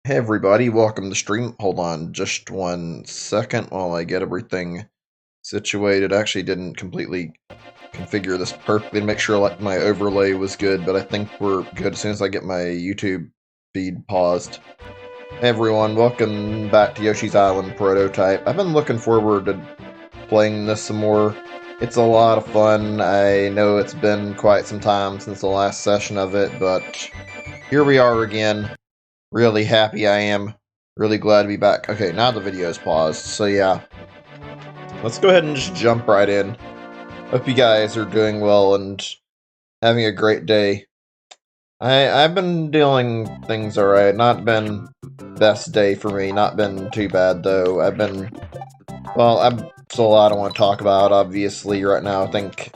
Hey everybody, welcome to the stream. Hold on just 1 second while I get everything situated. I actually didn't completely configure this perfectly to make sure like my overlay was good, but I think we're good as soon as I get my YouTube feed paused. Hey everyone, welcome back to Yoshi's Island Prototype. I've been looking forward to playing this some more. It's a lot of fun. I know it's been quite some time since the last session of it, but here we are again. Really happy I am. Really glad to be back. Okay, now the video is paused. So yeah, let's go ahead and just jump right in. Hope you guys are doing well and having a great day. I've been dealing things alright. Not been best day for me. Not been too bad though. I'm still a lot I want to talk about obviously right now. I think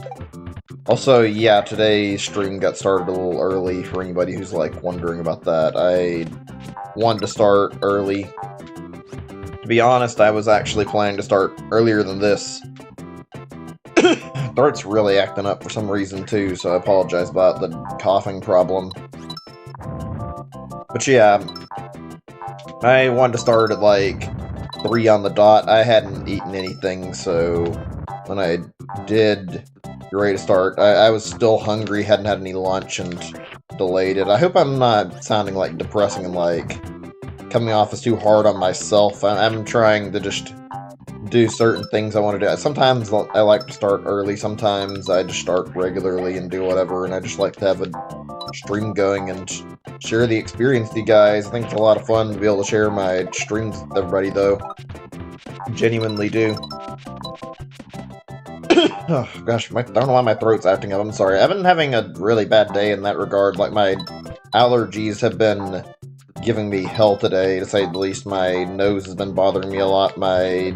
also, yeah, today's stream got started a little early for anybody who's like wondering about that. I wanted to start early. To be honest, I was actually planning to start earlier than this. Throat's really acting up for some reason too, so I apologize about the coughing problem. But yeah, I wanted to start at like 3 on the dot. I hadn't eaten anything, so when I did get ready to start, I was still hungry, hadn't had any lunch, and delayed it. I hope I'm not sounding like depressing and like coming off as too hard on myself. I'm trying to just do certain things I want to do. Sometimes I like to start early, sometimes I just start regularly and do whatever, and I just like to have a stream going and share the experience with you guys. I think it's a lot of fun to be able to share my streams with everybody, though. Genuinely do. Oh, gosh, I don't know why my throat's acting up. I'm sorry. I've been having a really bad day in that regard. Like, my allergies have been giving me hell today, to say the least. My nose has been bothering me a lot. My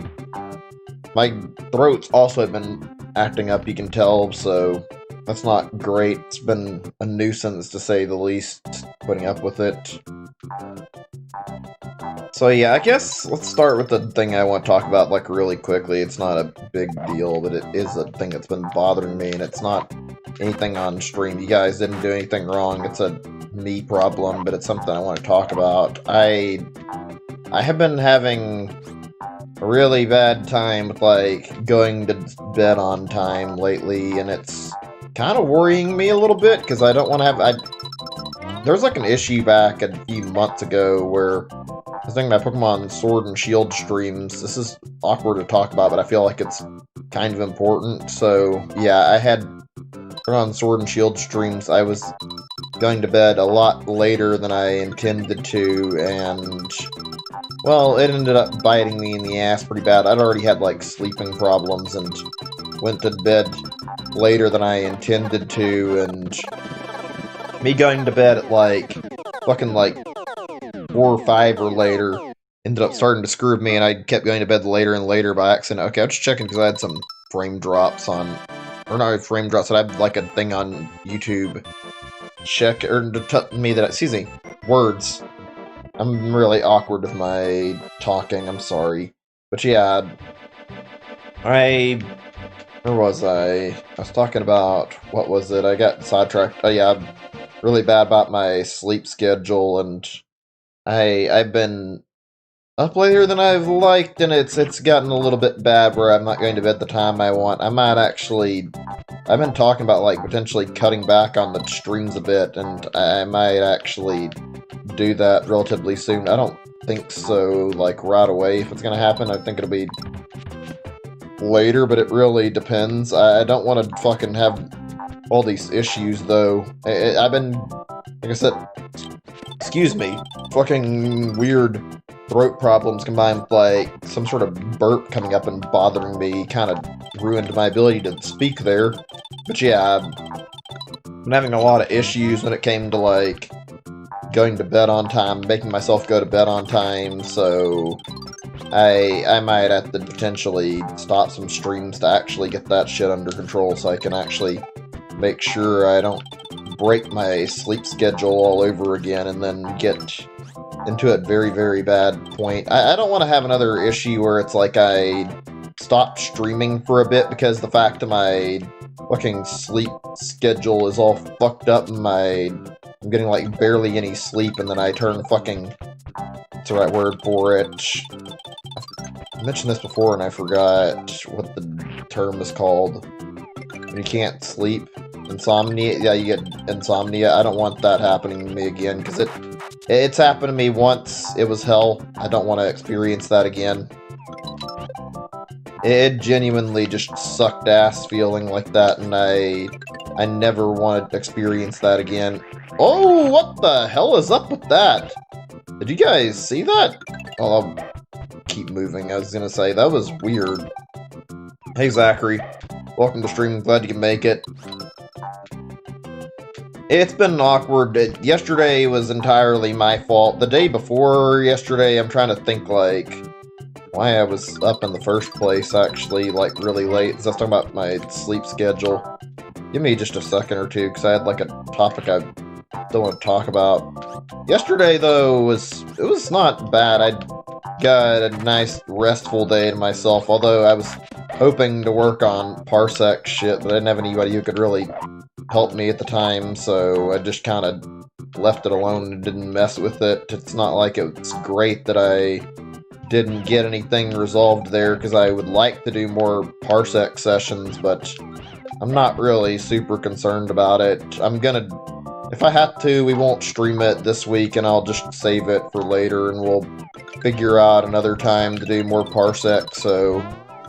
throat's also been acting up, you can tell, so that's not great. It's been a nuisance, to say the least, putting up with it. So yeah, I guess let's start with the thing I want to talk about, like, really quickly. It's not a big deal, but it is a thing that's been bothering me, and it's not anything on stream. You guys didn't do anything wrong. It's a me problem, but it's something I want to talk about. I have been having a really bad time with, like, going to bed on time lately, and it's kind of worrying me a little bit, because I don't want to have... There was, like, an issue back a few months ago where I was thinking about Pokemon Sword and Shield streams. This is awkward to talk about, but I feel like it's kind of important. So, yeah, I had Pokemon Sword and Shield streams. I was going to bed a lot later than I intended to, and, well, it ended up biting me in the ass pretty bad. I'd already had, like, sleeping problems, and went to bed later than I intended to, and me going to bed at, like, fucking, like, 4 or 5 or later ended up starting to screw with me, and I kept going to bed later and later by accident. Okay, I was just checking because I had some frame drops on... Or not frame drops, but I had, like, a thing on YouTube. Check, or to tell me that... Excuse me. Words. I'm really awkward with my talking, I'm sorry. But yeah, where was I? I was talking about... What was it? I got sidetracked. Oh yeah, I'm really bad about my sleep schedule, and I've been up later than I've liked, and it's gotten a little bit bad where I'm not going to bed the time I want. I might actually... I've been talking about, like, potentially cutting back on the streams a bit, and I might actually do that relatively soon. I don't think so, like, right away if it's gonna happen. I think it'll be later, but it really depends. I don't want to fucking have all these issues, though. I've been, like I said, excuse me, fucking weird throat problems combined with, like, some sort of burp coming up and bothering me kind of ruined my ability to speak there. But yeah, I've been having a lot of issues when it came to, like, going to bed on time, making myself go to bed on time, so I might have to potentially stop some streams to actually get that shit under control so I can actually make sure I don't break my sleep schedule all over again and then get into a very, very bad point. I don't want to have another issue where it's like I stop streaming for a bit because the fact that my fucking sleep schedule is all fucked up and I'm getting, like, barely any sleep, and then I turn fucking the right word for it. I mentioned this before and I forgot what the term is called. When you can't sleep. Insomnia. Yeah, you get insomnia. I don't want that happening to me again, because it's happened to me once. It was hell. I don't want to experience that again. It genuinely just sucked ass feeling like that, and I never want to experience that again. Oh, what the hell is up with that? Did you guys see that? Oh, I'll keep moving. I was gonna say, that was weird. Hey, Zachary. Welcome to stream. Glad you can make it. It's been awkward. Yesterday was entirely my fault. The day before yesterday, I'm trying to think, like, why I was up in the first place, actually, like, really late. I was talking about my sleep schedule. Give me just a second or two, because I had, like, a topic I don't want to talk about. Yesterday, though, it was not bad. I got a nice, restful day to myself, although I was hoping to work on parsec shit, but I didn't have anybody who could really help me at the time, so I just kind of left it alone and didn't mess with it. It's not like it's great that I didn't get anything resolved there, because I would like to do more parsec sessions, but I'm not really super concerned about it. If I have to, we won't stream it this week, and I'll just save it for later, and we'll figure out another time to do more parsec, so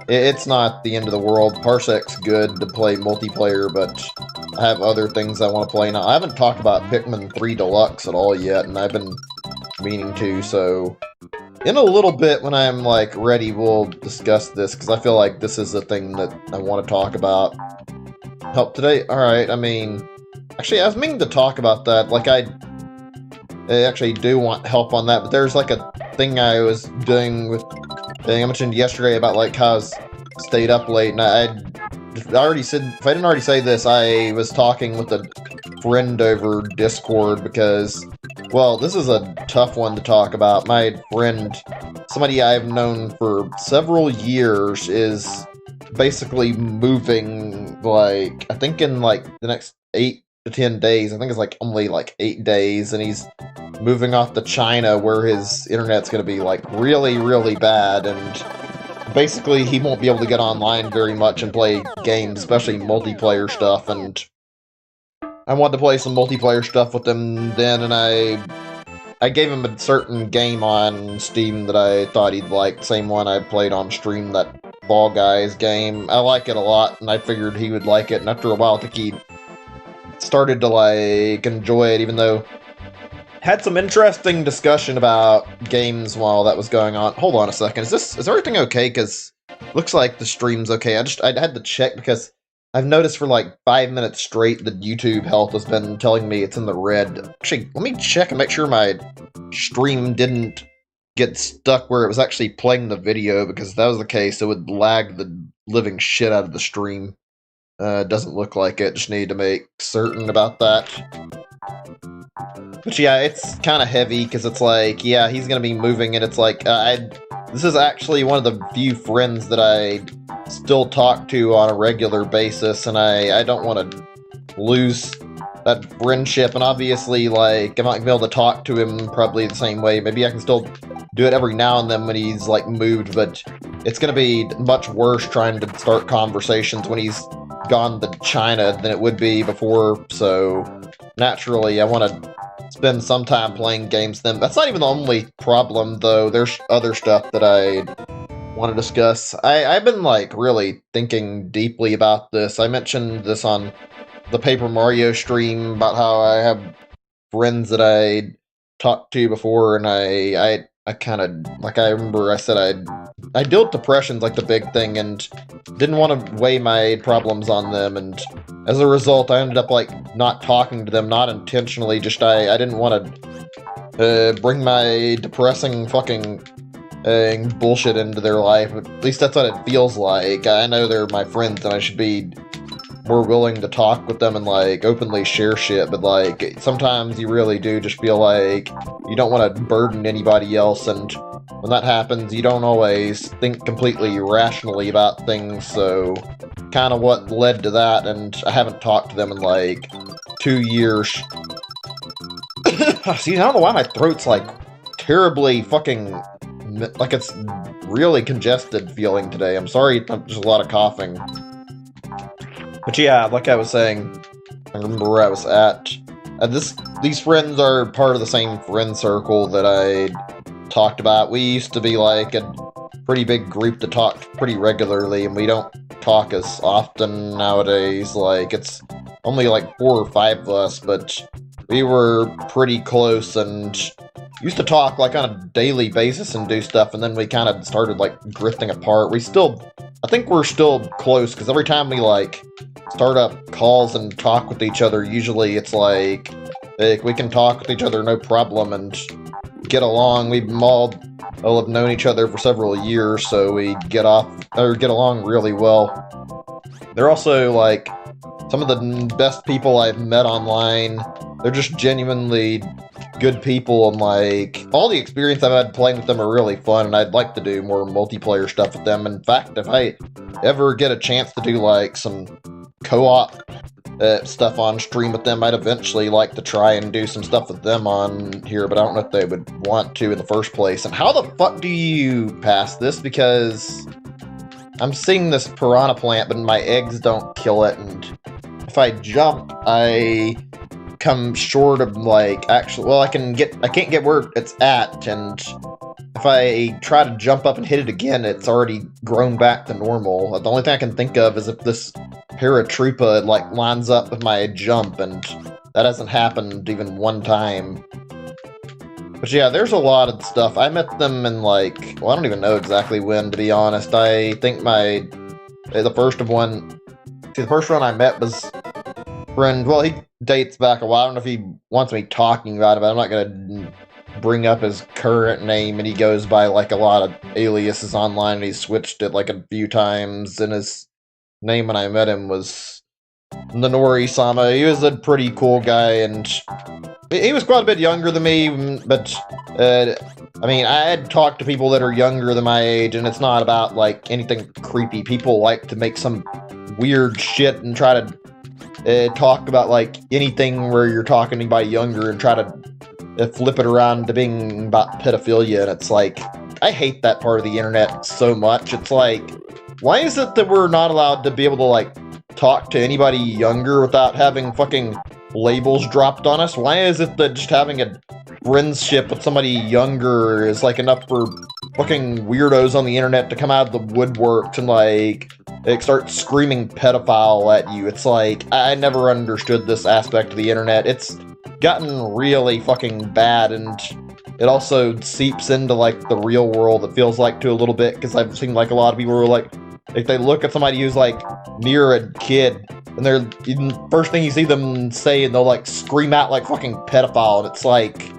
it's not the end of the world. Parsec's good to play multiplayer, but I have other things I want to play now. I haven't talked about Pikmin 3 Deluxe at all yet, and I've been meaning to, so in a little bit when I'm, like, ready, we'll discuss this, because I feel like this is the thing that I want to talk about. Help today? Alright, I mean, actually, I was meaning to talk about that. Like, I actually do want help on that, but there's, like, a thing I was doing with, I mentioned yesterday about, like, how I stayed up late, and I already said, if I didn't already say this, I was talking with a friend over Discord, because, well, this is a tough one to talk about. My friend, somebody I've known for several years, is basically moving, like, I think in, like, the next 8 to 10 days. I think it's, like, only, like, 8 days, and he's moving off to China, where his internet's gonna be, like, really, really bad, and basically he won't be able to get online very much and play games, especially multiplayer stuff, and I wanted to play some multiplayer stuff with him then, and I gave him a certain game on Steam that I thought he'd like, same one I played on stream, that Fall Guys game. I like it a lot, and I figured he would like it, and after a while I think he started to, like, enjoy it, even though had some interesting discussion about games while that was going on. Hold on a second, is everything okay? Because looks like the stream's okay. I had to check, because I've noticed for like 5 minutes straight that YouTube health has been telling me it's in the red. Actually, let me check and make sure my stream didn't get stuck where it was actually playing the video, because if that was the case, it would lag the living shit out of the stream. Doesn't look like it. Just need to make certain about that. But yeah, it's kind of heavy, because it's like, yeah, he's gonna be moving, and it's like, this is actually one of the few friends that I still talk to on a regular basis, and I don't want to lose that friendship, and obviously, like, I'm not gonna be able to talk to him probably the same way. Maybe I can still do it every now and then when he's, like, moved, but it's gonna be much worse trying to start conversations when he's gone to China than it would be before, so naturally I want to spend some time playing games then. That's not even the only problem, though. There's other stuff that I want to discuss. I've been, like, really thinking deeply about this. I mentioned this on the Paper Mario stream about how I have friends that I talked to before, and I kind of, like, I remember I said I deal with depression's, like, the big thing, and didn't want to weigh my problems on them, and as a result, I ended up, like, not talking to them, not intentionally, just I didn't want to bring my depressing fucking bullshit into their life. At least that's what it feels like. I know they're my friends, and I should be more willing to talk with them and, like, openly share shit, but, like, sometimes you really do just feel like you don't want to burden anybody else, and when that happens, you don't always think completely rationally about things, so kind of what led to that, and I haven't talked to them in, like, 2 years. See, I don't know why my throat's, like, terribly fucking, like it's really congested feeling today. I'm sorry, there's a lot of coughing. But yeah, like I was saying, I remember where I was at. These friends are part of the same friend circle that I talked about. We used to be like a pretty big group that talked pretty regularly, and we don't talk as often nowadays. Like, it's only like 4 or 5 of us, but we were pretty close and used to talk like on a daily basis and do stuff, and then we kind of started like drifting apart. I think we're still close, because every time we like start up calls and talk with each other, usually it's like we can talk with each other no problem and get along. We've all have known each other for several years, so we get along really well. They're also like some of the best people I've met online. They're just genuinely good people, and like all the experience I've had playing with them are really fun, and I'd like to do more multiplayer stuff with them. In fact, if I ever get a chance to do like some co-op stuff on stream with them, I'd eventually like to try and do some stuff with them on here, but I don't know if they would want to in the first place. And how the fuck do you pass this? Because I'm seeing this piranha plant, but my eggs don't kill it, and if I jump, I come short of like actually. Well, I can't get where it's at, and if I try to jump up and hit it again, it's already grown back to normal. The only thing I can think of is if this paratroopa like lines up with my jump, and that hasn't happened even one time. But yeah, there's a lot of stuff. I met them in like, well, I don't even know exactly when, to be honest. I think the first one I met was friend. Well, he dates back a while. I don't know if he wants me talking about it, but I'm not gonna bring up his current name, and he goes by like a lot of aliases online, and he switched it like a few times, and his name when I met him was Nanori-sama. He was a pretty cool guy, and he was quite a bit younger than me, but I mean, I had talked to people that are younger than my age, and it's not about like anything creepy. People like to make some weird shit and try to talk about like anything where you're talking to anybody younger and try to flip it around to being about pedophilia, and it's like, I hate that part of the internet so much. It's like, why is it that we're not allowed to be able to like talk to anybody younger without having fucking labels dropped on us? Why is it that just having a friendship with somebody younger is like enough for fucking weirdos on the internet to come out of the woodworks and like start screaming pedophile at you? It's like, I never understood this aspect of the internet. It's gotten really fucking bad, and it also seeps into like the real world, it feels like, to a little bit, because I've seen like a lot of people who are like, if they look at somebody who's like near a kid, and they're first thing you see them say, and they'll like scream out like fucking pedophile, and it's like,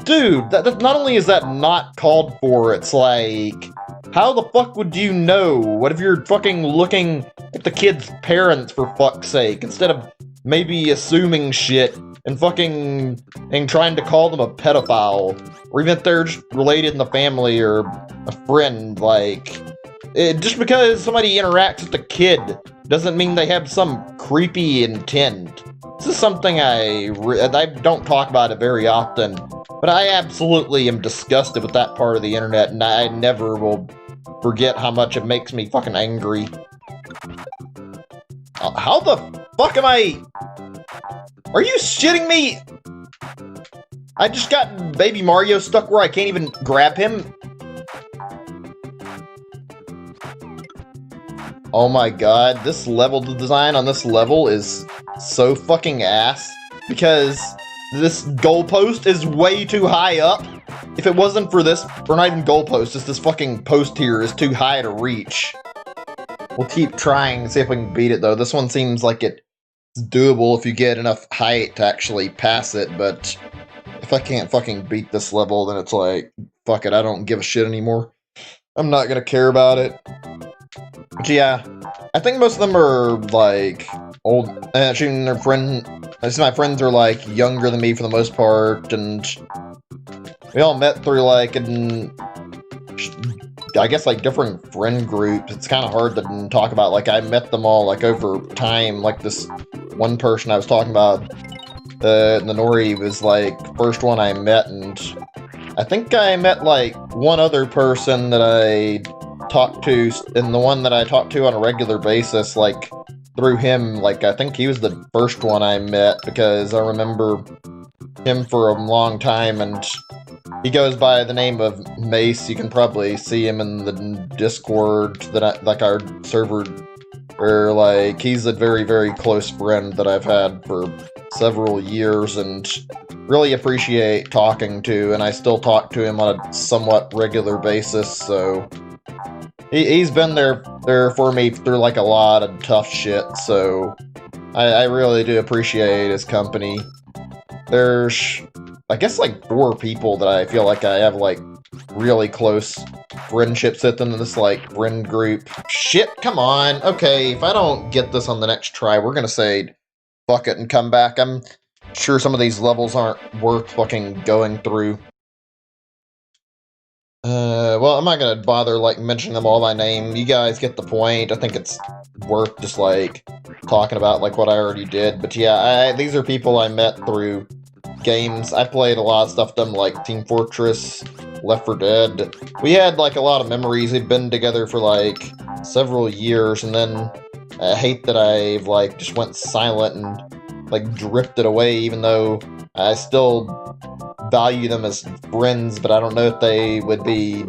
dude, that not only is that not called for, it's like, how the fuck would you know? What if you're fucking looking at the kid's parents, for fuck's sake, instead of maybe assuming shit and fucking and trying to call them a pedophile, or even if they're just related in the family or a friend? Like, just because somebody interacts with the kid doesn't mean they have some creepy intent. This is something I don't talk about it very often, but I absolutely am disgusted with that part of the internet, and I never will forget how much it makes me fucking angry. How the fuck am I? Are you shitting me? I just got Baby Mario stuck where I can't even grab him. Oh my god, this level, the design on this level is so fucking ass, because this goalpost is way too high up. If it wasn't for this, or not even goalpost, just this fucking post here is too high to reach. We'll keep trying and see if we can beat it, though. This one seems like it's doable if you get enough height to actually pass it, but if I can't fucking beat this level, then it's like, fuck it, I don't give a shit anymore. I'm not gonna care about it. But yeah, I think most of them are like old. Actually, my friends are like younger than me for the most part, and we all met through like I guess like different friend groups. It's kind of hard to talk about. Like, I met them all like over time. Like this one person I was talking about, Nanori, was like first one I met, and I think I met like one other person that I talked to, and the one that I talked to on a regular basis, like through him, like I think he was the first one I met because I remember him for a long time, and he goes by the name of Mace. You can probably see him in the Discord that like our server, or like he's a very, very close friend that I've had for several years and really appreciate talking to, and I still talk to him on a somewhat regular basis, so he's been there for me through like a lot of tough shit, so I really do appreciate his company. There's, I guess, like 4 people that I feel like I have like really close friendships with them in this like friend group. Shit, come on. Okay, if I don't get this on the next try, we're gonna say fuck it and come back. I'm sure some of these levels aren't worth fucking going through. Well, I'm not gonna bother, like, mentioning them all by name. You guys get the point. I think it's worth just, like, talking about, like, what I already did. But yeah, these are people I met through games. I played a lot of stuff with them, like Team Fortress, Left 4 Dead. We had, like, a lot of memories. We'd been together for, like, several years, and then I hate that I've, like, just went silent and, like, drifted away, even though I still value them as friends, but I don't know if they would be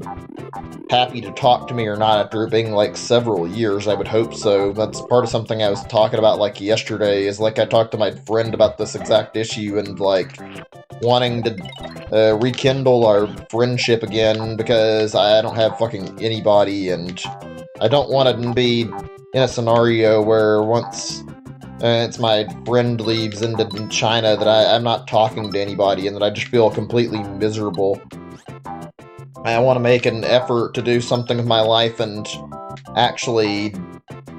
happy to talk to me or not after it being like several years. I would hope so. That's part of something I was talking about like yesterday, is like I talked to my friend about this exact issue and like wanting to rekindle our friendship again, because I don't have fucking anybody, and I don't want to be in a scenario where once it's my friend leaves into China that I'm not talking to anybody and that I just feel completely miserable. I want to make an effort to do something with my life and actually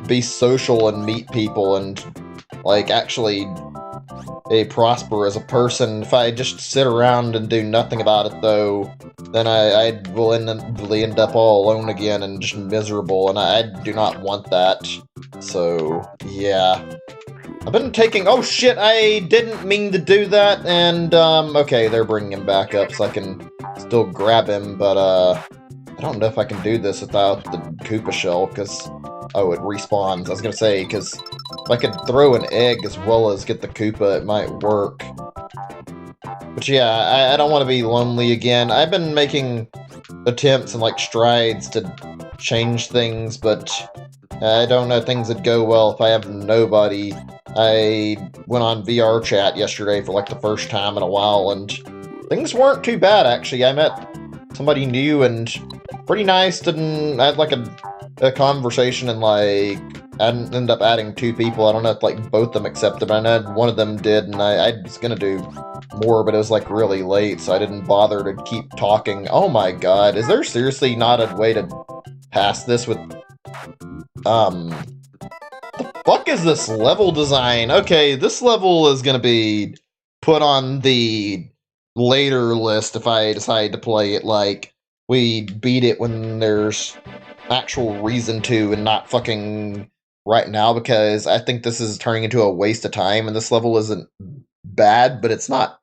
be social and meet people and, like, actually prosper as a person. If I just sit around and do nothing about it, though, then I will end up all alone again and just miserable, and I do not want that. So, yeah. I've been taking... Oh, shit, I didn't mean to do that, and, okay, they're bringing him back up so I can still grab him, but, I don't know if I can do this without the Koopa shell, because... Oh, it respawns. I was gonna say, because if I could throw an egg as well as get the Koopa, it might work. But yeah, I don't want to be lonely again. I've been making attempts and, like, strides to change things, but I don't know, things would go well if I have nobody. I went on VR chat yesterday for, like, the first time in a while, and things weren't too bad, actually. I met somebody new and pretty nice, and I had, like, a conversation, and, like, I ended up adding 2 people. I don't know if, like, both of them accepted, but I know one of them did, and I was gonna do more, but it was, like, really late, so I didn't bother to keep talking. Oh my god, is there seriously not a way to pass this with... The fuck is this level design? Okay, this level is gonna be put on the later list if I decide to play it. Like, we beat it when there's actual reason to, and not fucking right now, because I think this is turning into a waste of time, and this level isn't bad, but it's not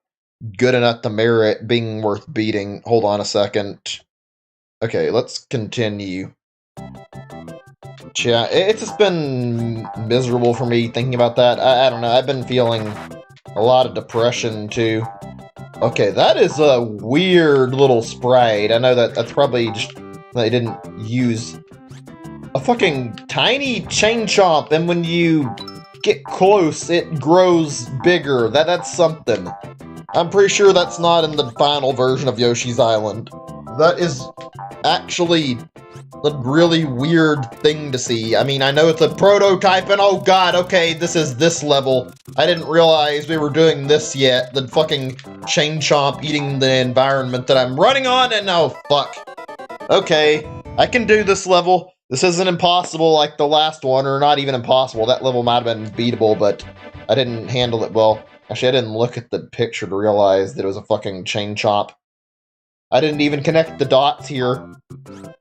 good enough to merit being worth beating. Hold on a second. Okay, let's continue. Yeah, it's just been miserable for me thinking about that. I don't know, I've been feeling a lot of depression, too. Okay, that is a weird little sprite. I know that's probably just... They didn't use a fucking tiny chain chomp, and when you get close, it grows bigger. That's something. I'm pretty sure that's not in the final version of Yoshi's Island. That is actually a really weird thing to see. I mean, I know it's a prototype, and oh god, okay, this is this level. I didn't realize we were doing this yet. The fucking chain chomp eating the environment that I'm running on, and oh, fuck. Okay, I can do this level. This isn't impossible like the last one, or not even impossible. That level might have been beatable, but I didn't handle it well. Actually, I didn't look at the picture to realize that it was a fucking chain chomp. I didn't even connect the dots here.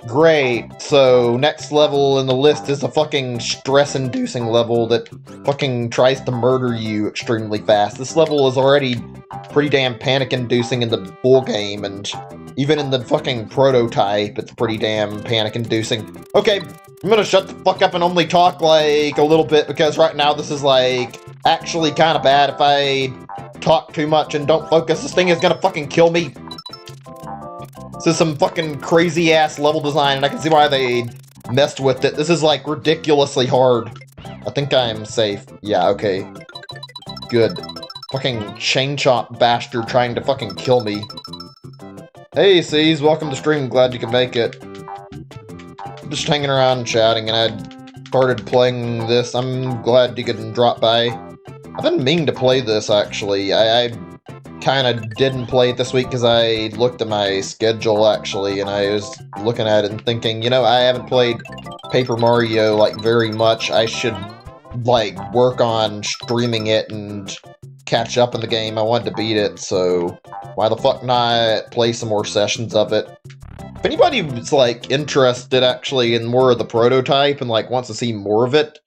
Great, so next level in the list is a fucking stress-inducing level that fucking tries to murder you extremely fast. This level is already pretty damn panic-inducing in the full game, and even in the fucking prototype, it's pretty damn panic-inducing. Okay, I'm gonna shut the fuck up and only talk, like, a little bit, because right now this is, like, actually kind of bad. If I talk too much and don't focus, this thing is gonna fucking kill me. This is some fucking crazy-ass level design, and I can see why they messed with it. This is, like, ridiculously hard. I think I'm safe. Yeah, okay. Good. Fucking chain chomp bastard trying to fucking kill me. Hey, C's, welcome to stream. Glad you can make it. Just hanging around and chatting, and I started playing this. I'm glad you could drop by. I've been meaning to play this, actually. I kind of didn't play it this week because I looked at my schedule, actually, and I was looking at it and thinking, you know, I haven't played Paper Mario, like, very much. I should, like, work on streaming it and catch up in the game. I wanted to beat it, so why the fuck not play some more sessions of it? If anybody was, like, interested, actually, in more of the prototype and, like, wants to see more of it,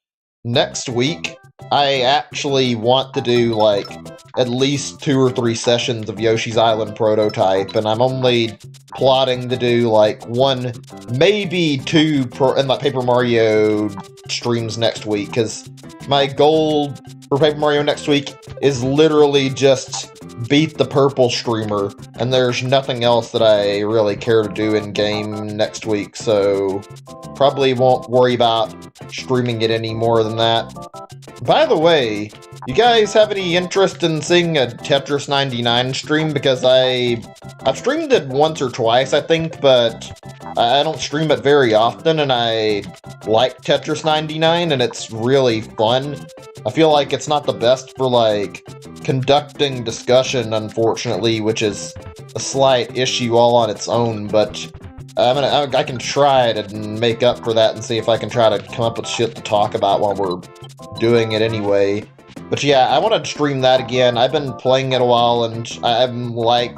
next week, I actually want to do, like, at least 2 or 3 sessions of Yoshi's Island prototype, and I'm only plotting to do, like, 1, maybe 2 in like Paper Mario streams next week, because my goal for Paper Mario next week is literally just beat the purple streamer, and there's nothing else that I really care to do in-game next week, so probably won't worry about streaming it any more than that. By the way, you guys have any interest in seeing a Tetris 99 stream? Because I've streamed it once or twice, I think, but I don't stream it very often, and I like Tetris 99, and it's really fun. I feel like it's not the best for, like, conducting discussion, unfortunately, which is a slight issue all on its own, but I can try to make up for that and see if I can try to come up with shit to talk about while we're doing it anyway. But yeah, I want to stream that again. I've been playing it a while, and I'm like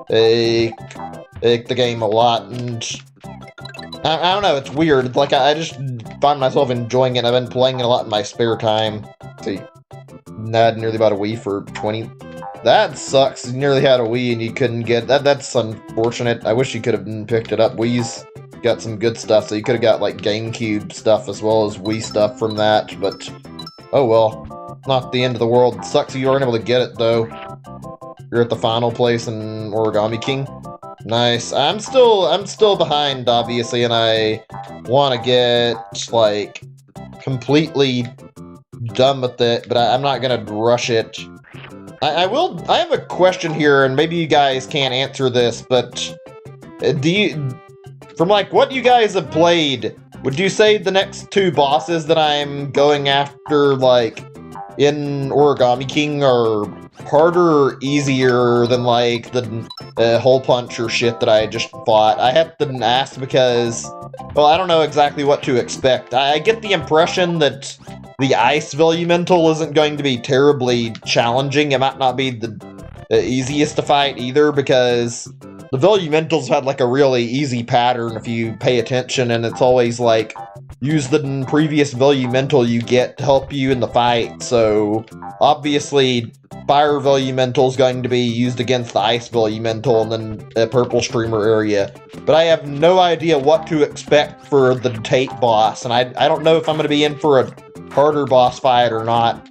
the game a lot, and I don't know, it's weird. It's like I just find myself enjoying it. I've been playing it a lot in my spare time. Let's see, I had nearly about a Wii for 20. That sucks. You nearly had a Wii and you couldn't get that. That's unfortunate. I wish you could have picked it up. Wii's got some good stuff, so you could have got like GameCube stuff as well as Wii stuff from that. But oh well, not the end of the world. It sucks you weren't able to get it though. You're at the final place in Origami King. Nice. I'm still behind, obviously, and I want to get like completely done with it, but I'm not gonna rush it. I have a question here, and maybe you guys can't answer this, but from like what you guys have played, would you say the next 2 bosses that I'm going after, like, in Origami King are harder or easier than, like, the hole puncher shit that I just fought? I have to ask because, well, I don't know exactly what to expect. I get the impression that the Ice Volumental isn't going to be terribly challenging. It might not be the easiest to fight either, because the Volumentals had like a really easy pattern if you pay attention, and it's always like, use the previous Volumental you get to help you in the fight. So obviously Fire Volumental is going to be used against the Ice Volumental and then the Purple Streamer area. But I have no idea what to expect for the Tate boss, and I don't know if I'm going to be in for a harder boss fight or not.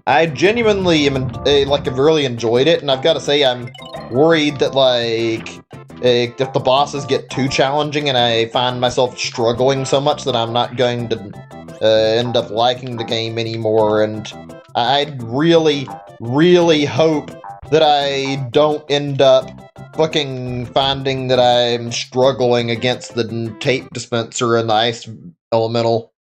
I genuinely have really enjoyed it, and I've got to say I'm worried that, like, if the bosses get too challenging and I find myself struggling so much that I'm not going to end up liking the game anymore, and I really, really hope that I don't end up fucking finding that I'm struggling against the tape dispenser and the ice elemental.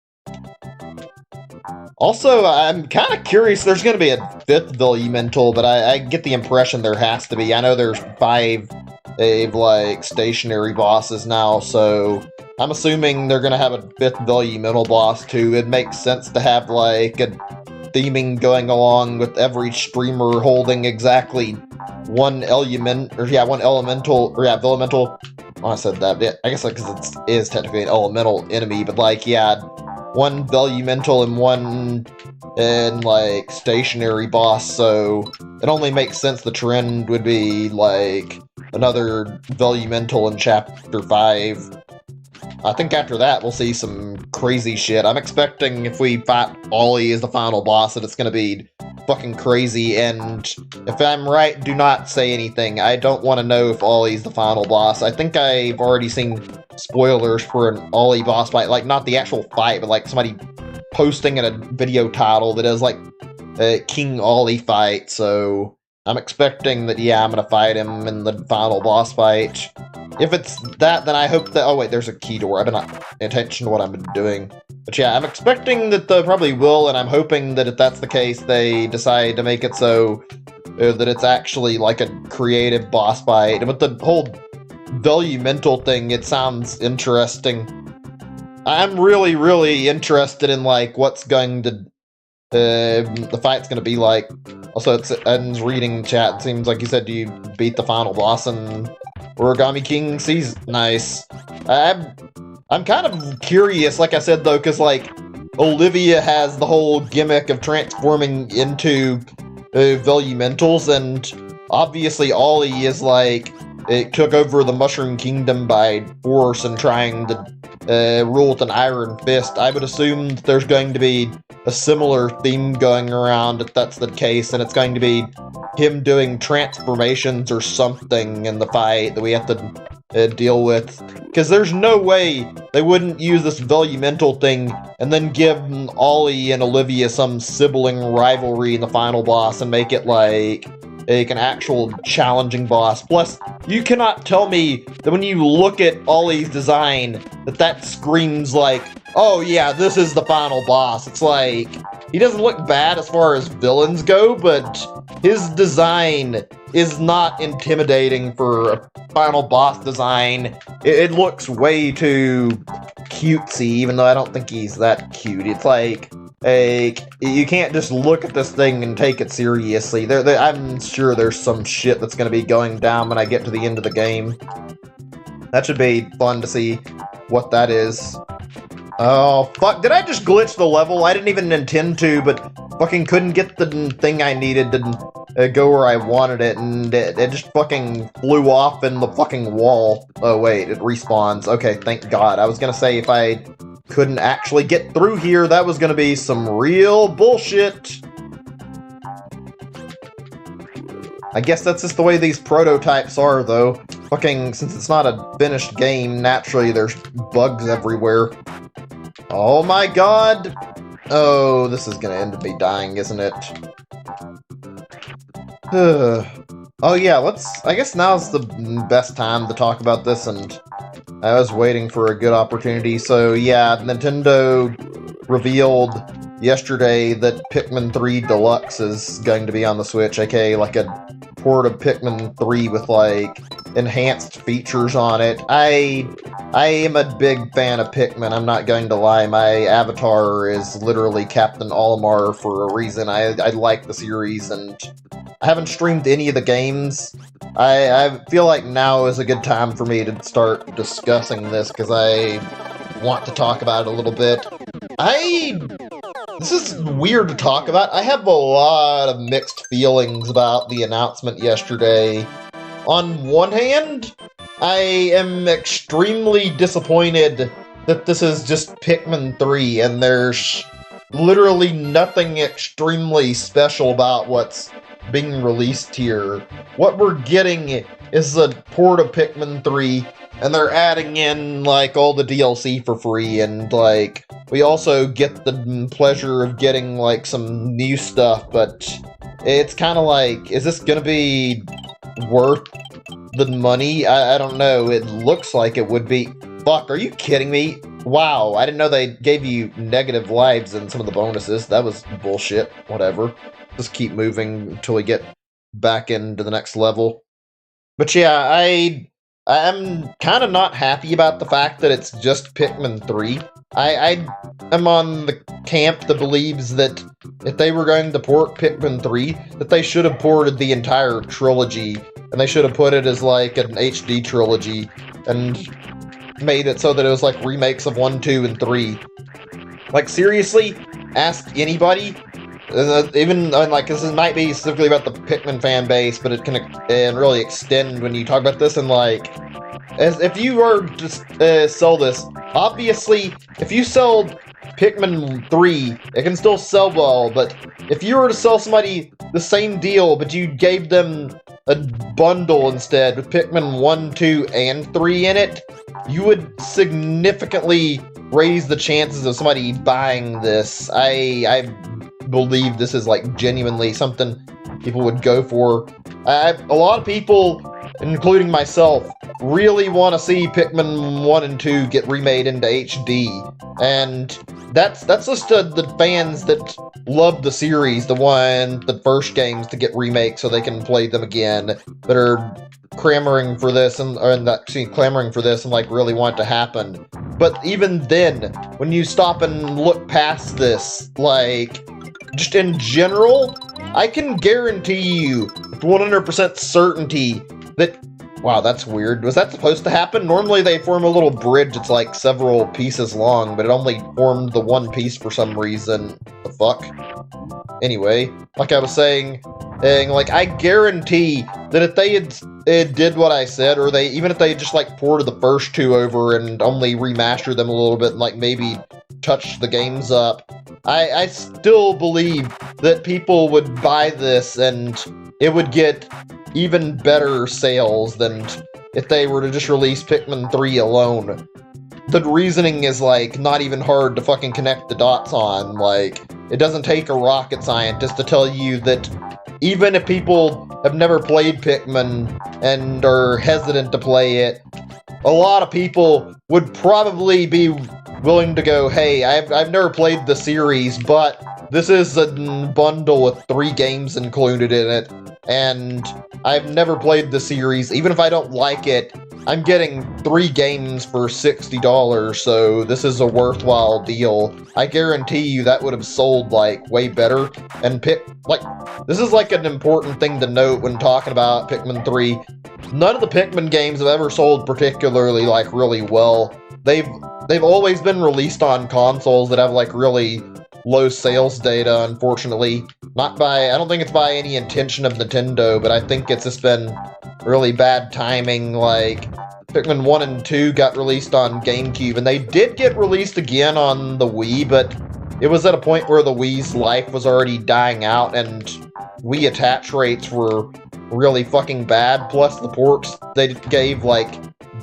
Also, I'm kind of curious, there's going to be a 5th Volumental, but I get the impression there has to be. I know there's 5 like, stationary bosses now, so I'm assuming they're going to have a 5th Volumental boss too. It makes sense to have, like, a theming going along with every streamer holding exactly one elemental, I said that, but I guess because it is technically an elemental enemy, but like, yeah, one Velumental and one like stationary boss, so it only makes sense the trend would be like another Velumental in Chapter 5. I think after that we'll see some crazy shit. I'm expecting if we fight Ollie as the final boss that it's gonna be fucking crazy, and if I'm right, do not say anything. I don't want to know if Ollie's the final boss. I think I've already seen spoilers for an Ollie boss fight, like not the actual fight, but like somebody posting in a video title that is like a King Ollie fight, so I'm expecting that, yeah, I'm gonna fight him in the final boss fight. If it's that, then I hope that... Oh, wait, there's a key door. I've been not paying attention to what I've been doing. But yeah, I'm expecting that they probably will, and I'm hoping that if that's the case, they decide to make it so that it's actually like a creative boss fight. And with the whole Velumental thing, it sounds interesting. I'm really, really interested in, like, what's going to... the fight's gonna be like. Also, it's reading chat. It seems like you said you beat the final boss and Origami King sees nice. I'm kind of curious, like I said though, because like Olivia has the whole gimmick of transforming into Velumentals, and obviously Ollie is like it took over the Mushroom Kingdom by force and trying to rule with an iron fist. I would assume that there's going to be a similar theme going around if that's the case, and it's going to be him doing transformations or something in the fight that we have to deal with. Because there's no way they wouldn't use this Velumental thing and then give Ollie and Olivia some sibling rivalry in the final boss and make it like an actual challenging boss. Plus, you cannot tell me that when you look at Ollie's design that screams like, oh yeah, this is the final boss. It's like, he doesn't look bad as far as villains go, but his design is not intimidating for a final boss design. It looks way too cutesy, even though I don't think he's that cute. It's like, you can't just look at this thing and take it seriously. I'm sure there's some shit that's going to be going down when I get to the end of the game. That should be fun to see what that is. Oh, fuck. Did I just glitch the level? I didn't even intend to, but fucking couldn't get the thing I needed to go where I wanted it, and it just fucking flew off in the fucking wall. Oh, wait, it respawns. Okay, thank God. I was gonna say if I couldn't actually get through here, that was gonna be some real bullshit. I guess that's just the way these prototypes are, though. Fucking, since it's not a finished game, naturally there's bugs everywhere. Oh my God! Oh, this is gonna end up me dying, isn't it? Oh yeah, I guess now's the best time to talk about this, and I was waiting for a good opportunity. So yeah, Nintendo revealed yesterday that Pikmin 3 Deluxe is going to be on the Switch, aka like a port of Pikmin 3 with like enhanced features on it. I am a big fan of Pikmin, I'm not going to lie. My avatar is literally Captain Olimar for a reason. I like the series, and I haven't streamed any of the games. I feel like now is a good time for me to start discussing this, because I want to talk about it a little bit. This is weird to talk about. I have a lot of mixed feelings about the announcement yesterday. On one hand, I am extremely disappointed that this is just Pikmin 3, and there's literally nothing extremely special about what's being released here. What we're getting is a port of Pikmin 3, and they're adding in, like, all the DLC for free, and, like, we also get the pleasure of getting, like, some new stuff, but it's kind of like, is this gonna be worth the money? I don't know. It looks like it would be. Fuck, are you kidding me? Wow, I didn't know they gave you negative lives in some of the bonuses. That was bullshit. Whatever. Just keep moving until we get back into the next level. But yeah, I'm kind of not happy about the fact that it's just Pikmin 3. I am on the camp that believes that if they were going to port Pikmin 3, that they should have ported the entire trilogy, and they should have put it as like an HD trilogy, and made it so that it was like remakes of 1, 2, and 3. Like, seriously, ask anybody. Even like this might be specifically about the Pikmin fan base, but it can really extend when you talk about this. And like, as if you were to sell this, obviously, if you sell Pikmin 3, it can still sell well. But if you were to sell somebody the same deal, but you gave them a bundle instead with Pikmin 1, 2, and 3 in it, you would significantly raise the chances of somebody buying this. I believe this is like genuinely something people would go for. A lot of people, including myself, really want to see Pikmin 1 and 2 get remade into HD, and that's just the fans that love the series, the first games to get remakes so they can play them again, that are clamoring for this and like really want it to happen. But even then, when you stop and look past this, like, just in general, I can guarantee you with 100% certainty that... Wow, that's weird. Was that supposed to happen? Normally they form a little bridge that's like several pieces long, but it only formed the one piece for some reason. The fuck? Anyway, like I was saying, like, I guarantee that if they had did what I said, or even if they just like ported the first two over and only remastered them a little bit and like maybe touched the games up, I still believe that people would buy this and it would get even better sales than if they were to just release Pikmin 3 alone. The reasoning is, like, not even hard to fucking connect the dots on. Like, it doesn't take a rocket scientist to tell you that even if people have never played Pikmin and are hesitant to play it, a lot of people would probably be willing to go, hey, I've never played the series, but this is a bundle with 3 games included in it, and I've never played the series. Even if I don't like it, I'm getting 3 games for $60, so this is a worthwhile deal. I guarantee you that would have sold, like, way better. And this is, like, an important thing to note when talking about Pikmin 3. None of the Pikmin games have ever sold particularly, like, really well. They've always been released on consoles that have, like, really low sales data, unfortunately. I don't think it's by any intention of Nintendo, but I think it's just been really bad timing. Like, Pikmin 1 and 2 got released on GameCube, and they did get released again on the Wii, but it was at a point where the Wii's life was already dying out, and Wii attach rates were really fucking bad, plus the ports they gave, like,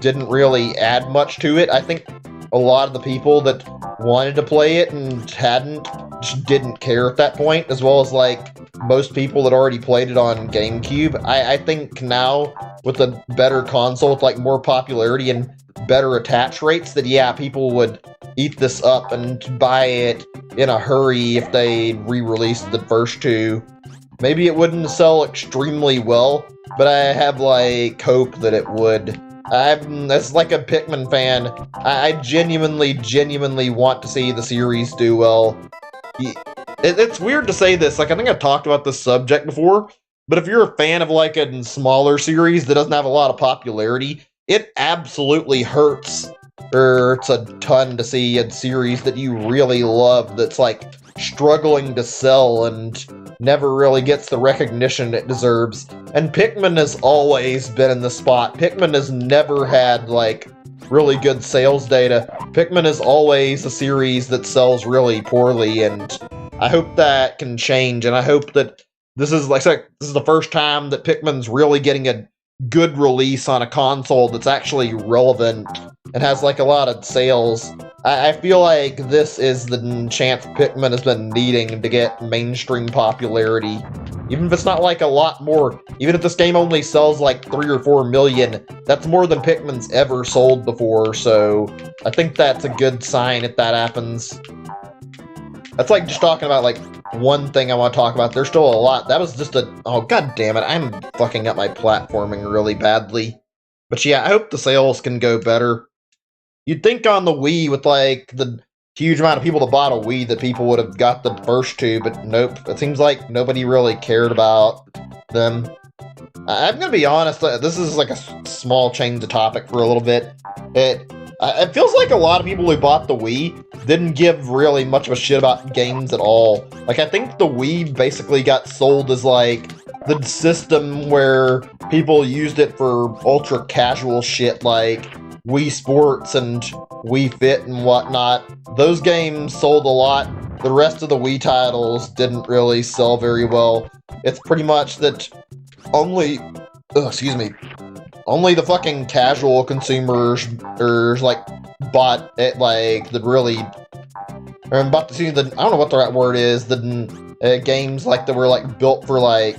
didn't really add much to it. I think a lot of the people that wanted to play it and hadn't just didn't care at that point, as well as, like, most people that already played it on GameCube. I think now, with a better console, with, like, more popularity and better attach rates, that, yeah, people would eat this up and buy it in a hurry if they re-released the first 2. Maybe it wouldn't sell extremely well, but I have, like, hope that it would. As like a Pikmin fan, I genuinely want to see the series do well. It's weird to say this, like, I think I've talked about this subject before, but if you're a fan of, like, a smaller series that doesn't have a lot of popularity, it absolutely hurts a ton to see a series that you really love that's, like, struggling to sell and never really gets the recognition it deserves. And Pikmin has always been in the spot. Pikmin has never had, like, really good sales data. Pikmin is always a series that sells really poorly, and I hope that can change, and I hope that this is the first time that Pikmin's really getting a good release on a console that's actually relevant and has, like, a lot of sales. I feel like this is the chance Pikmin has been needing to get mainstream popularity. Even if it's not, like, a lot more, even if this game only sells, like, 3 or 4 million, that's more than Pikmin's ever sold before, so I think that's a good sign if that happens. That's, like, just talking about, like, one thing I want to talk about. There's still a lot. That was just oh, god damn it, I'm fucking up my platforming really badly. But yeah, I hope the sales can go better. You'd think on the Wii, with, like, the huge amount of people that bought a Wii, that people would have got the first 2, but nope. It seems like nobody really cared about them. I'm gonna be honest, this is like a small change of topic for a little bit. It feels like a lot of people who bought the Wii didn't give really much of a shit about games at all. Like, I think the Wii basically got sold as like the system where people used it for ultra casual shit like Wii Sports and Wii Fit and whatnot. Those games sold a lot. The rest of the Wii titles didn't really sell very well. It's pretty much that only the fucking casual consumers like bought it, like the really, or I'm about to see the, I don't know what the right word is, the games like that were like built for like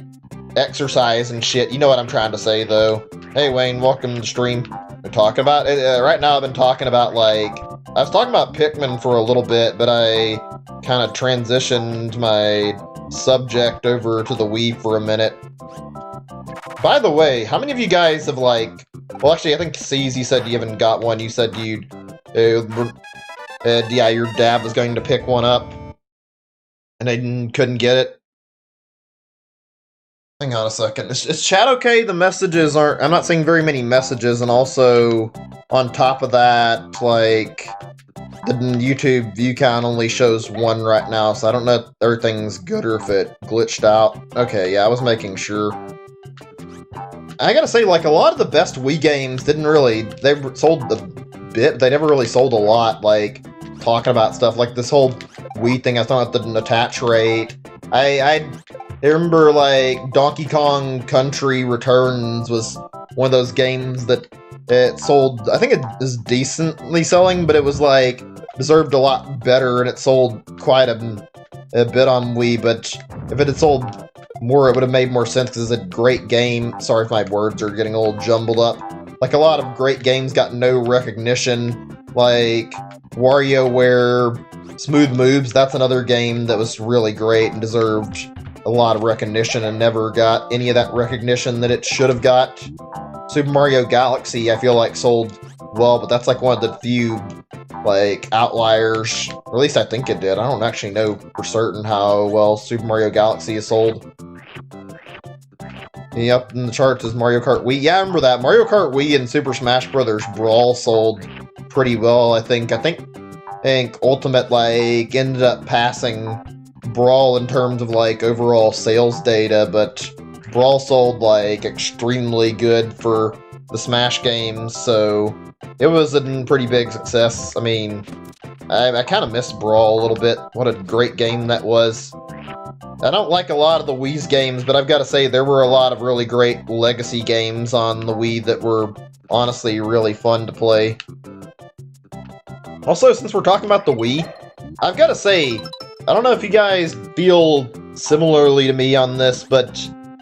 exercise and shit. You know what I'm trying to say though. Hey Wayne, welcome to the stream. We're talking about it right now. I've been talking about like, I was talking about Pikmin for a little bit, but I kind of transitioned my subject over to the Wii for a minute. By the way, how many of you guys have like, well actually I think C's, you said you haven't got one, you said you'd, yeah, your dad was going to pick one up, and I couldn't get it. Hang on a second, is chat okay? The messages aren't, I'm not seeing very many messages, and also, on top of that, like, the YouTube view count only shows 1 right now, so I don't know if everything's good or if it glitched out. Okay, yeah, I was making sure. I gotta say, like, a lot of the best Wii games didn't really, they sold a bit, they never really sold a lot, like, talking about stuff, like this whole Wii thing, I was talking about the attach rate. I remember, like, Donkey Kong Country Returns was one of those games that it sold, I think it is decently selling, but it was, like, deserved a lot better, and it sold quite a bit on Wii, but if it had sold more, it would have made more sense, because it's a great game. Sorry if my words are getting a little jumbled up. Like, a lot of great games got no recognition, like WarioWare, Smooth Moves, that's another game that was really great and deserved a lot of recognition and never got any of that recognition that it should have got. Super Mario Galaxy, I feel like sold well, but that's like one of the few, like, outliers, or at least I think it did. I don't actually know for certain how well Super Mario Galaxy is sold. Up in the charts is Mario Kart Wii. Yeah, I remember that. Mario Kart Wii and Super Smash Bros. Brawl sold pretty well, I think. I think Ultimate, like, ended up passing Brawl in terms of, like, overall sales data, but Brawl sold, like, extremely good for the Smash games, so it was a pretty big success. I mean, I kind of missed Brawl a little bit. What a great game that was. I don't like a lot of the Wii's games, but I've got to say there were a lot of really great legacy games on the Wii that were honestly really fun to play. Also, since we're talking about the Wii, I've got to say, I don't know if you guys feel similarly to me on this, but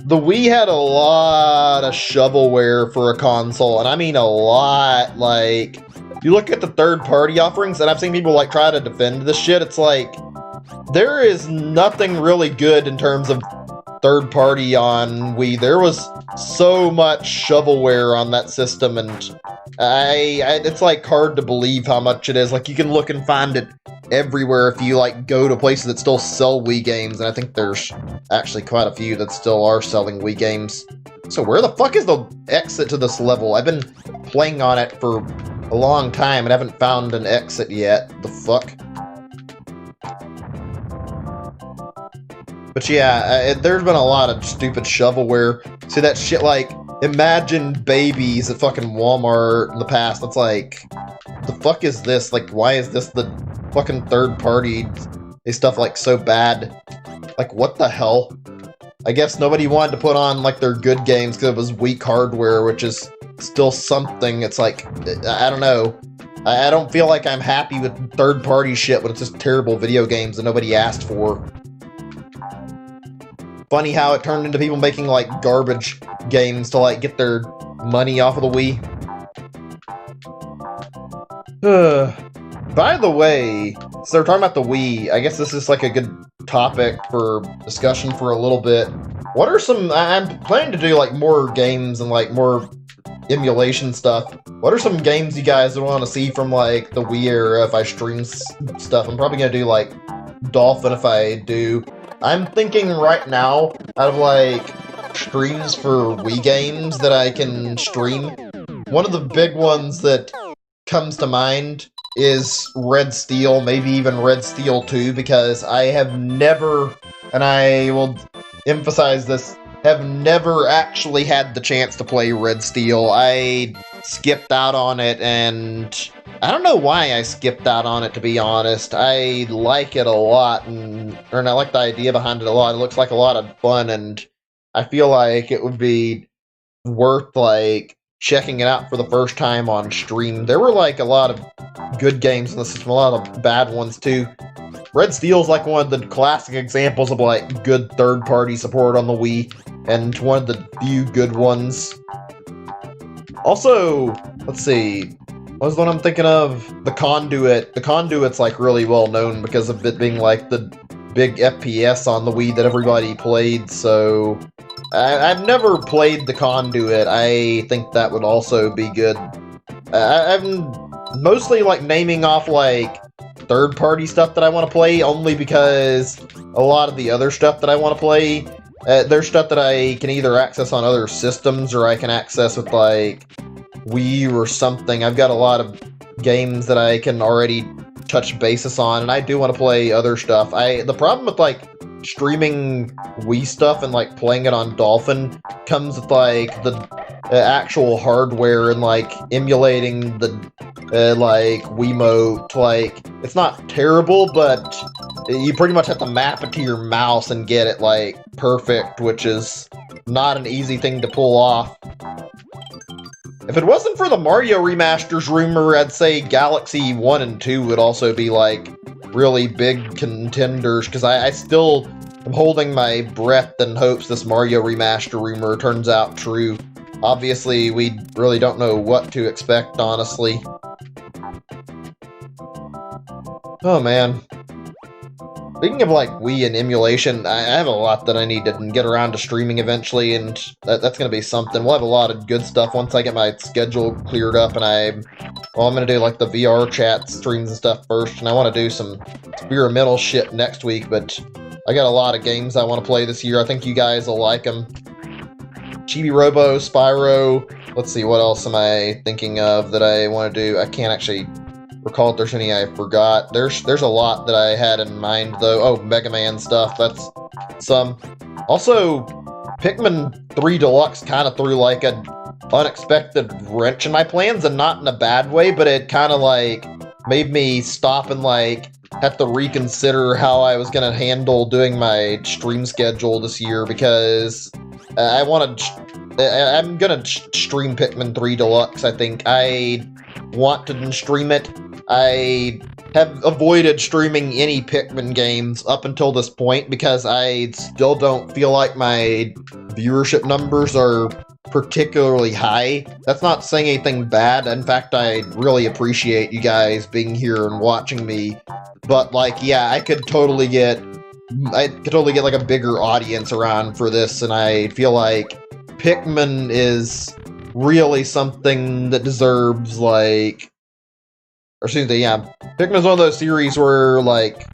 the Wii had a lot of shovelware for a console, and I mean a lot. Like, you look at the third-party offerings, and I've seen people like try to defend this shit, it's like, there is nothing really good in terms of third-party on Wii. There was so much shovelware on that system, and it's like hard to believe how much it is. Like, you can look and find it everywhere if you like go to places that still sell Wii games, and I think there's actually quite a few that still are selling Wii games. So where the fuck is the exit to this level? I've been playing on it for a long time and haven't found an exit yet. The fuck? But yeah, there's been a lot of stupid shovelware. See that shit like Imagine Babies at fucking Walmart in the past. It's like, the fuck is this? Like, why is this the fucking third-party stuff like so bad? Like, what the hell? I guess nobody wanted to put on like their good games because it was weak hardware, which is still something. It's like, I don't know. I don't feel like I'm happy with third-party shit when it's just terrible video games that nobody asked for. Funny how it turned into people making like garbage games to like get their money off of the Wii. By the way, so we're talking about the Wii, I guess this is like a good topic for discussion for a little bit. What are some, I'm planning to do like more games and like more emulation stuff. What are some games you guys want to see from like the Wii era if I stream stuff? I'm probably going to do like Dolphin if I do. I'm thinking right now, out of like streams for Wii games that I can stream. One of the big ones that comes to mind is Red Steel, maybe even Red Steel 2, because I have never, and I will emphasize this, have never actually had the chance to play Red Steel. I skipped out on it, and I don't know why I skipped out on it, to be honest. I like it a lot, and I like the idea behind it a lot. It looks like a lot of fun, and I feel like it would be worth, like, checking it out for the first time on stream. There were, like, a lot of good games in the system, a lot of bad ones, too. Red Steel's like one of the classic examples of, like, good third-party support on the Wii, and one of the few good ones. Also, let's see, what was the one I'm thinking of? The Conduit. The Conduit's, like, really well known because of it being, like, the big FPS on the Wii that everybody played, so I've never played the Conduit. I think that would also be good. I'm mostly, like, naming off, like, third-party stuff that I want to play, only because a lot of the other stuff that I want to play, there's stuff that I can either access on other systems or I can access with, like, Wii or something. I've got a lot of games that I can already touch basis on, and I do want to play other stuff. The problem with, like, streaming Wii stuff and, like, playing it on Dolphin comes with, like, the actual hardware and, like, emulating the, like, Wiimote. Like, it's not terrible, but you pretty much have to map it to your mouse and get it, like, perfect, which is not an easy thing to pull off. If it wasn't for the Mario remasters rumor, I'd say Galaxy 1 and 2 would also be, like, really big contenders, because I still am holding my breath in hopes this Mario remaster rumor turns out true. Obviously, we really don't know what to expect, honestly. Oh, man. Speaking of, like, Wii and emulation, I have a lot that I need to get around to streaming eventually, and that's going to be something. We'll have a lot of good stuff once I get my schedule cleared up, and I'm going to do, like, the VR chat streams and stuff first, and I want to do some experimental shit next week, but I got a lot of games I want to play this year. I think you guys will like them. Chibi Robo, Spyro, let's see, what else am I thinking of that I want to do? I can't actually recall if there's any I forgot. There's a lot that I had in mind, though. Oh, Mega Man stuff, that's some. Also, Pikmin 3 Deluxe kind of threw, like, an unexpected wrench in my plans, and not in a bad way, but it kind of, like, made me stop and, like, have to reconsider how I was going to handle doing my stream schedule this year, because I'm going to stream Pikmin 3 Deluxe, I think. I want to stream it. I have avoided streaming any Pikmin games up until this point because I still don't feel like my viewership numbers are particularly high. That's not saying anything bad. In fact, I really appreciate you guys being here and watching me. But, like, yeah, I could totally get like a bigger audience around for this, and I feel like Pikmin is really something that deserves, like, or excuse me, yeah, Pikmin is one of those series where, like,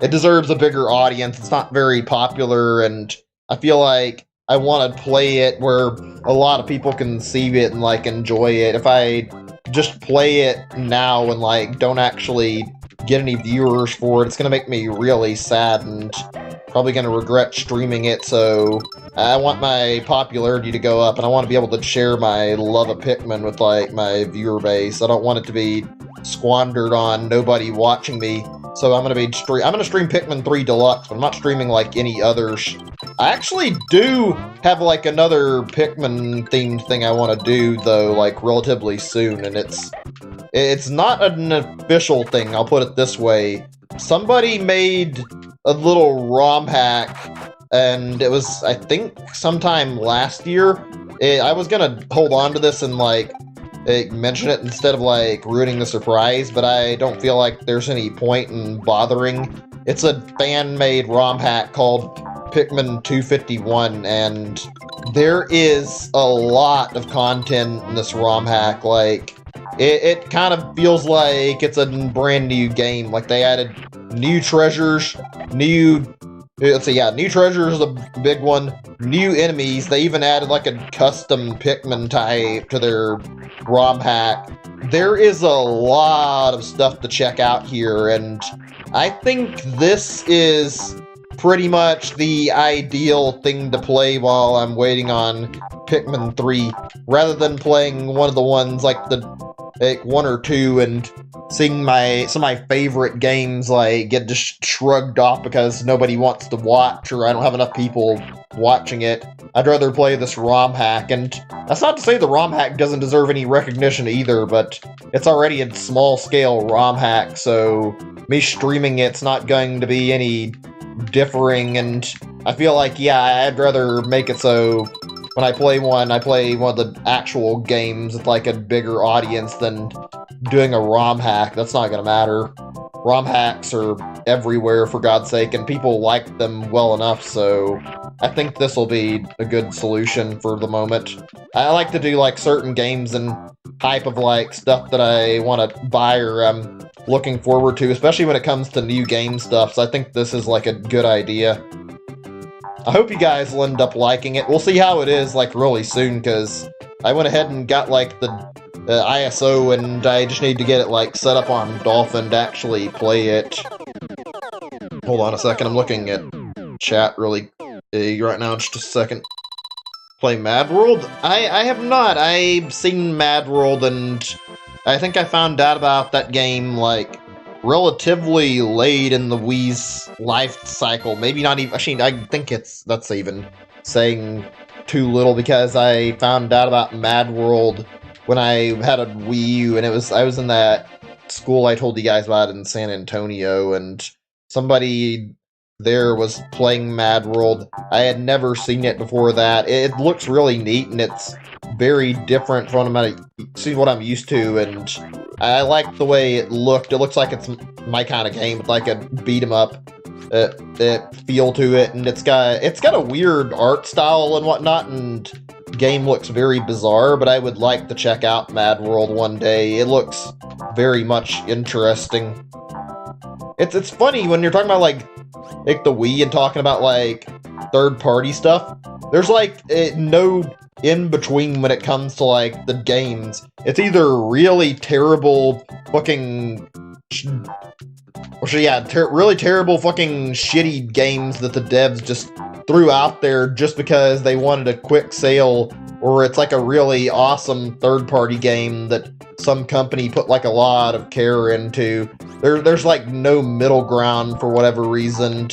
it deserves a bigger audience. It's not very popular, and I feel like I want to play it where a lot of people can see it and, like, enjoy it. If I just play it now and, like, don't actually get any viewers for it, it's gonna make me really sad and probably gonna regret streaming it. So I want my popularity to go up, and I want to be able to share my love of Pikmin with, like, my viewer base. I don't want it to be squandered on nobody watching me. So I'm gonna stream Pikmin 3 Deluxe, but I'm not streaming, like, any others. I actually do have, like, another Pikmin themed thing I want to do, though, like, relatively soon, and it's not an official thing, I'll put it this way. Somebody made a little ROM hack, and it was, I think, sometime last year. I was gonna hold on to this and, like, mention it instead of, like, ruining the surprise, but I don't feel like there's any point in bothering. It's a fan-made ROM hack called Pikmin 251, and there is a lot of content in this ROM hack. Like, it kind of feels like it's a brand new game. Like, they added new treasures, new let's see, yeah, new treasures is a big one. New enemies. They even added like a custom Pikmin type to their ROM hack. There is a lot of stuff to check out here, and I think this is pretty much the ideal thing to play while I'm waiting on Pikmin 3, rather than playing one of the ones like like 1 or 2 and seeing some of my favorite games like get just shrugged off because nobody wants to watch or I don't have enough people watching it. I'd rather play this ROM hack, and that's not to say the ROM hack doesn't deserve any recognition either, but it's already a small-scale ROM hack, so me streaming it's not going to be any differing, and I feel like, yeah, I'd rather make it so when I play one of the actual games with like a bigger audience than doing a ROM hack. That's not gonna matter. ROM hacks are everywhere, for God's sake, and people like them well enough, so I think this will be a good solution for the moment. I like to do like certain games and type of like stuff that I want to buy or I'm looking forward to, especially when it comes to new game stuff, so I think this is like a good idea. I hope you guys will end up liking it. We'll see how it is like really soon, because I went ahead and got like the ISO, and I just need to get it like set up on Dolphin to actually play it. Hold on a second, I'm looking at chat really right now, just a second. Play Mad World? I have not. I've seen Mad World, and I think I found out about that game like relatively late in the Wii's life cycle. Maybe not even, actually, I think that's even saying too little, because I found out about Mad World when I had a Wii U, and I was in that school I told you guys about in San Antonio, and somebody there was playing Mad World. I had never seen it before that. It looks really neat, and it's very different from what I'm used to, and I like the way it looked. It looks like it's my kind of game, with like a beat 'em up feel to it, and it's got a weird art style and whatnot, and the game looks very bizarre, but I would like to check out Mad World one day. It looks very much interesting. It's funny when you're talking about like the Wii and talking about like third-party stuff. There's like no in between when it comes to like the games. It's either really terrible fucking really terrible fucking shitty games that the devs just threw out there just because they wanted a quick sale, or it's like a really awesome third-party game that some company put like a lot of care into. There's like no middle ground for whatever reason.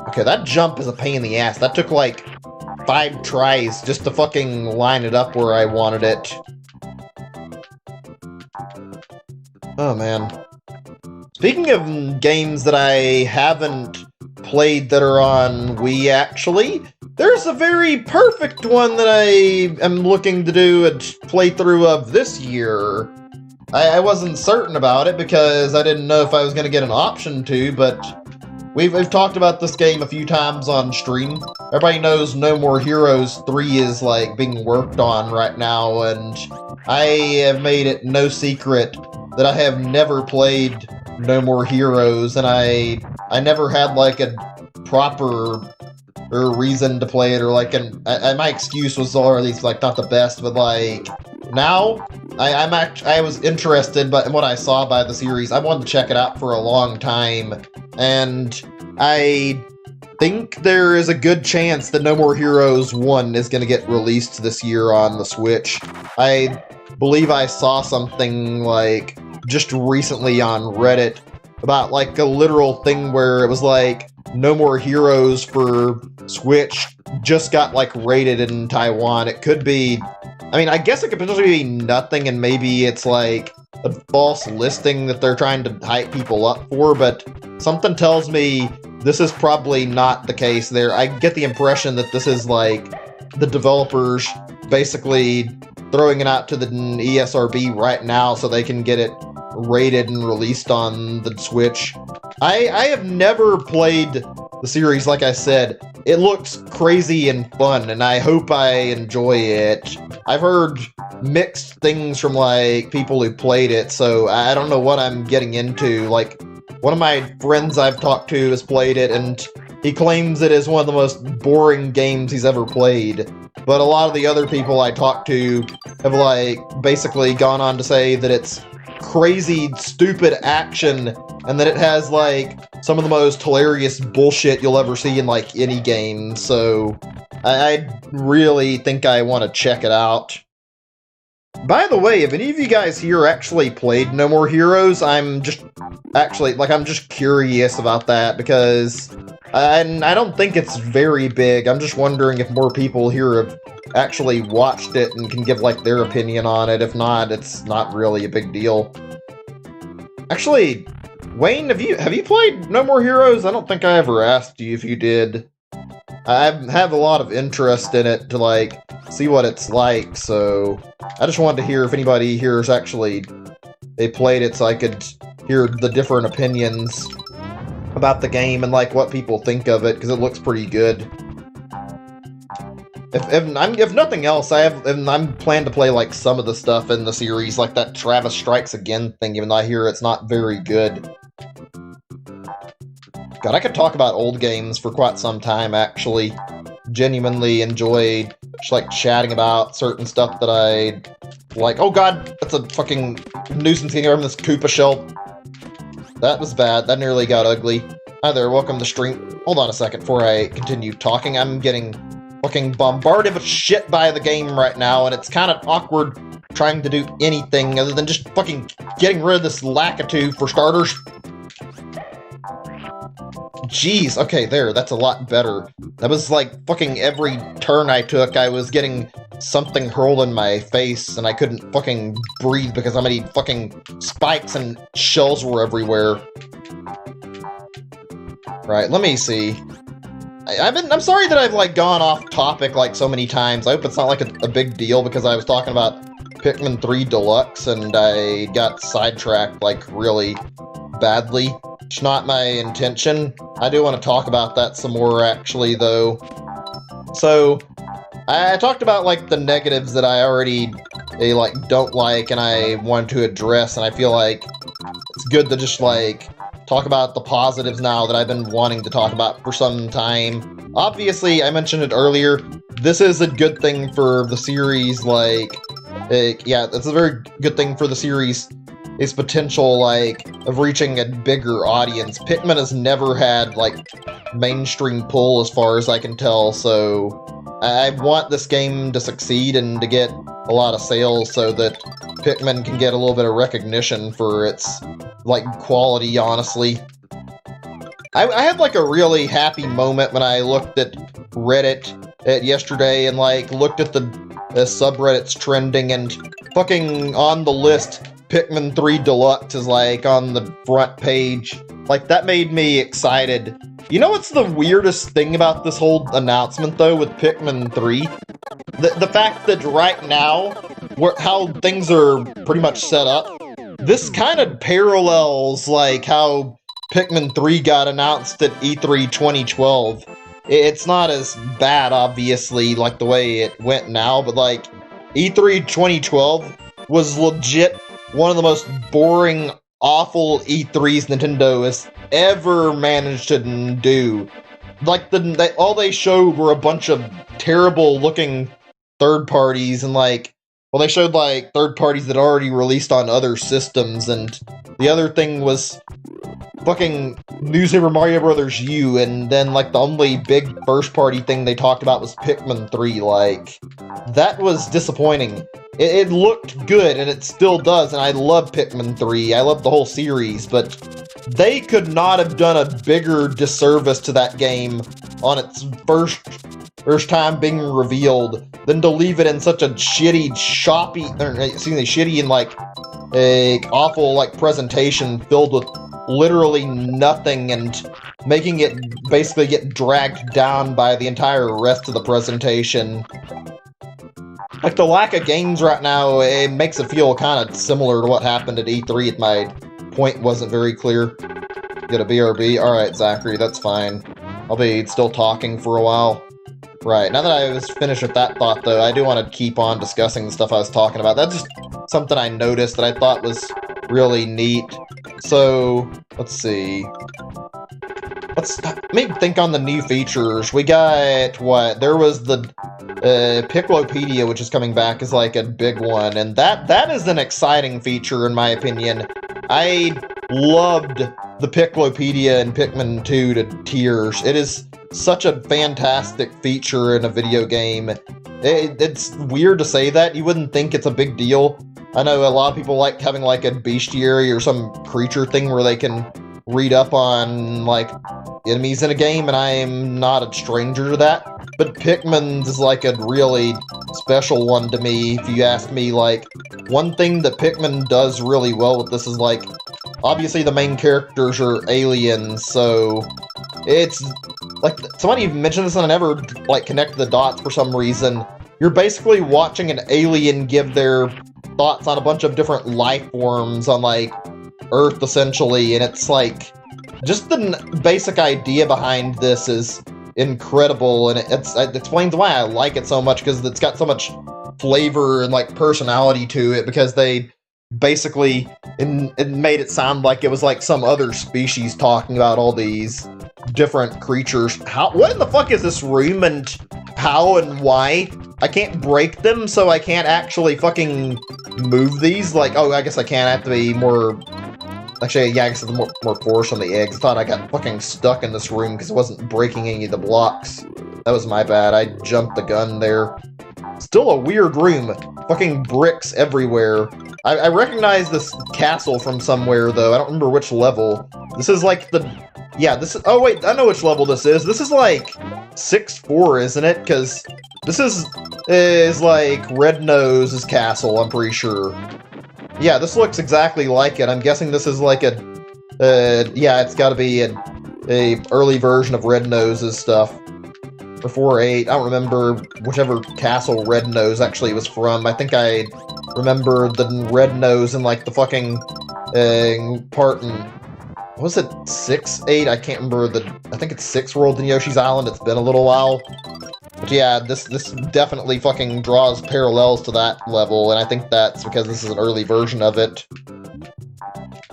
Okay, that jump is a pain in the ass. That took like 5 tries just to fucking line it up where I wanted it. Oh man. Speaking of games that I haven't played that are on Wii, actually, there's a very perfect one that I am looking to do a playthrough of this year. I wasn't certain about it because I didn't know if I was going to get an option to, but we've talked about this game a few times on stream. Everybody knows No More Heroes 3 is like being worked on right now, and I have made it no secret that I have never played No More Heroes, and I never had like a proper reason to play it, or like my excuse was, or at least like not the best, but like now I was interested, but in what I saw by the series, I wanted to check it out for a long time, and I think there is a good chance that No More Heroes 1 is going to get released this year on the Switch. I believe I saw something like just recently on Reddit about like a literal thing where it was like No More Heroes for Switch just got like rated in Taiwan. It could be, I mean, I guess it could potentially be nothing, and maybe it's like a false listing that they're trying to hype people up for, but something tells me this is probably not the case there. I get the impression that this is like the developers basically throwing it out to the ESRB right now so they can get it rated and released on the Switch. I have never played the series, like I said. It looks crazy and fun, and I hope I enjoy it. I've heard mixed things from like people who played it, so I don't know what I'm getting into. Like, one of my friends I've talked to has played it, and he claims it is one of the most boring games he's ever played. But a lot of the other people I talked to have, like, basically gone on to say that it's crazy, stupid action, and that it has, like, some of the most hilarious bullshit you'll ever see in, like, any game. So I really think I want to check it out. By the way, if any of you guys here actually played No More Heroes, I'm just curious about that, because I don't think it's very big. I'm just wondering if more people here have actually watched it and can give, like, their opinion on it. If not, it's not really a big deal. Actually, Wayne, have you played No More Heroes? I don't think I ever asked you if you did. I have a lot of interest in it to, like, see what it's like, so I just wanted to hear if anybody here has actually played it, so I could hear the different opinions about the game and, like, what people think of it, because it looks pretty good. If nothing else, I'm planning to play, like, some of the stuff in the series, like that Travis Strikes Again thing, even though I hear it's not very good. God, I could talk about old games for quite some time, actually. Genuinely enjoyed just, like, chatting about certain stuff that I like. Oh god, that's a fucking nuisance getting over this Koopa shell. That was bad. That nearly got ugly. Hi there, welcome to stream. Hold on a second before I continue talking. I'm getting fucking bombarded with shit by the game right now, and it's kind of awkward trying to do anything other than just fucking getting rid of this Lakitu for starters. Jeez, okay, there, that's a lot better. That was like fucking every turn I took, I was getting something hurled in my face, and I couldn't fucking breathe because how many fucking spikes and shells were everywhere. Right, let me see. I'm sorry that I've, like, gone off topic, like, so many times. I hope it's not, like, a big deal, because I was talking about Pikmin 3 Deluxe, and I got sidetracked, like, really badly. It's not my intention. I do want to talk about that some more, actually, though. So, I talked about, like, the negatives that I already, like, don't like, and I wanted to address, and I feel like it's good to just, like, talk about the positives now that I've been wanting to talk about for some time. Obviously, I mentioned it earlier, this is a good thing for the series, like, yeah, it's a very good thing for the series, its potential, like, of reaching a bigger audience. Pikmin has never had, like, mainstream pull as far as I can tell, so I want this game to succeed and to get a lot of sales so that Pikmin can get a little bit of recognition for its, like, quality, honestly. I had, like, a really happy moment when I looked at Reddit yesterday and, like, looked at the subreddits trending, and fucking on the list, Pikmin 3 Deluxe is, like, on the front page. Like, that made me excited. You know what's the weirdest thing about this whole announcement, though, with Pikmin 3? The fact that right now, how things are pretty much set up, this kind of parallels, like, how Pikmin 3 got announced at E3 2012. It's not as bad, obviously, like the way it went now, but, like, E3 2012 was legit one of the most boring, awful E3s Nintendo has ever managed to do. Like, all they showed were a bunch of terrible-looking third parties, and, like, well, they showed, like, third parties that already released on other systems, and the other thing was fucking New Super Mario Bros. U, and then, like, the only big first-party thing they talked about was Pikmin 3, like, that was disappointing. It looked good, and it still does, and I love Pikmin 3, I love the whole series, but they could not have done a bigger disservice to that game on its first time being revealed than to leave it in such a shitty, shitty and, like, a awful, like, presentation filled with literally nothing, and making it basically get dragged down by the entire rest of the presentation. Like, the lack of games right now, it makes it feel kind of similar to what happened at E3 if my point wasn't very clear. Get a BRB? Alright, Zachary, that's fine. I'll be still talking for a while. Right, now that I was finished with that thought, though, I do want to keep on discussing the stuff I was talking about. That's just something I noticed that I thought was really neat. So, let's see. let's maybe think on the new features. We got what? There was the Piccolopedia, which is coming back as like a big one, and that is an exciting feature in my opinion. I loved the Piccolopedia in Pikmin 2 to tears. It is such a fantastic feature in a video game. It's weird to say that. You wouldn't think it's a big deal. I know a lot of people like having like a bestiary or some creature thing where they can read up on like enemies in a game, and I am not a stranger to that. But Pikmin's is like a really special one to me, if you ask me. Like, one thing that Pikmin does really well with this is like, obviously the main characters are aliens, so it's like, somebody mentioned this and I never like connect the dots for some reason. You're basically watching an alien give their thoughts on a bunch of different life forms on like Earth essentially, and it's like, just the basic idea behind this is incredible, and it explains why I like it so much, because it's got so much flavor and like personality to it, because they basically it made it sound like it was like some other species talking about all these different creatures. What in the fuck is this room, and how and why? I can't break them, so I can't actually fucking move these. Like, oh, I guess I can. I have to be more. Actually, yeah, I guess it's more force on the eggs. I thought I got fucking stuck in this room because it wasn't breaking any of the blocks. That was my bad. I jumped the gun there. Still a weird room. Fucking bricks everywhere. I recognize this castle from somewhere, though. I don't remember which level. This is like the... Yeah, this is... Oh, wait, I know which level this is. This is like 6-4, isn't it? Because this is like Red Nose's castle, I'm pretty sure. Yeah, this looks exactly like it. I'm guessing this is like a... yeah, it's gotta be a early version of Red Nose's stuff. Or 4-8, I don't remember whichever castle Red Nose actually was from. I think I remember the Red Nose in like the fucking part in... Was it 6-8? I can't remember I think it's 6 World in Yoshi's Island. It's been a little while. But yeah, this definitely fucking draws parallels to that level, and I think that's because this is an early version of it.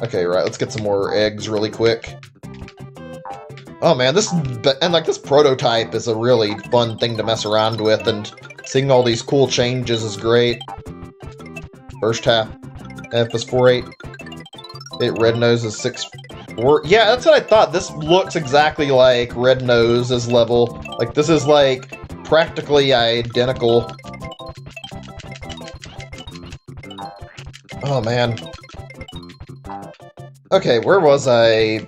Okay, right, let's get some more eggs really quick. Oh man, this prototype is a really fun thing to mess around with, and seeing all these cool changes is great. First half, F is 4-8. Red Nose is 6-4. Yeah, that's what I thought. This looks exactly like Red Nose's level. Like, this is like practically identical. Oh man. Okay, where was I?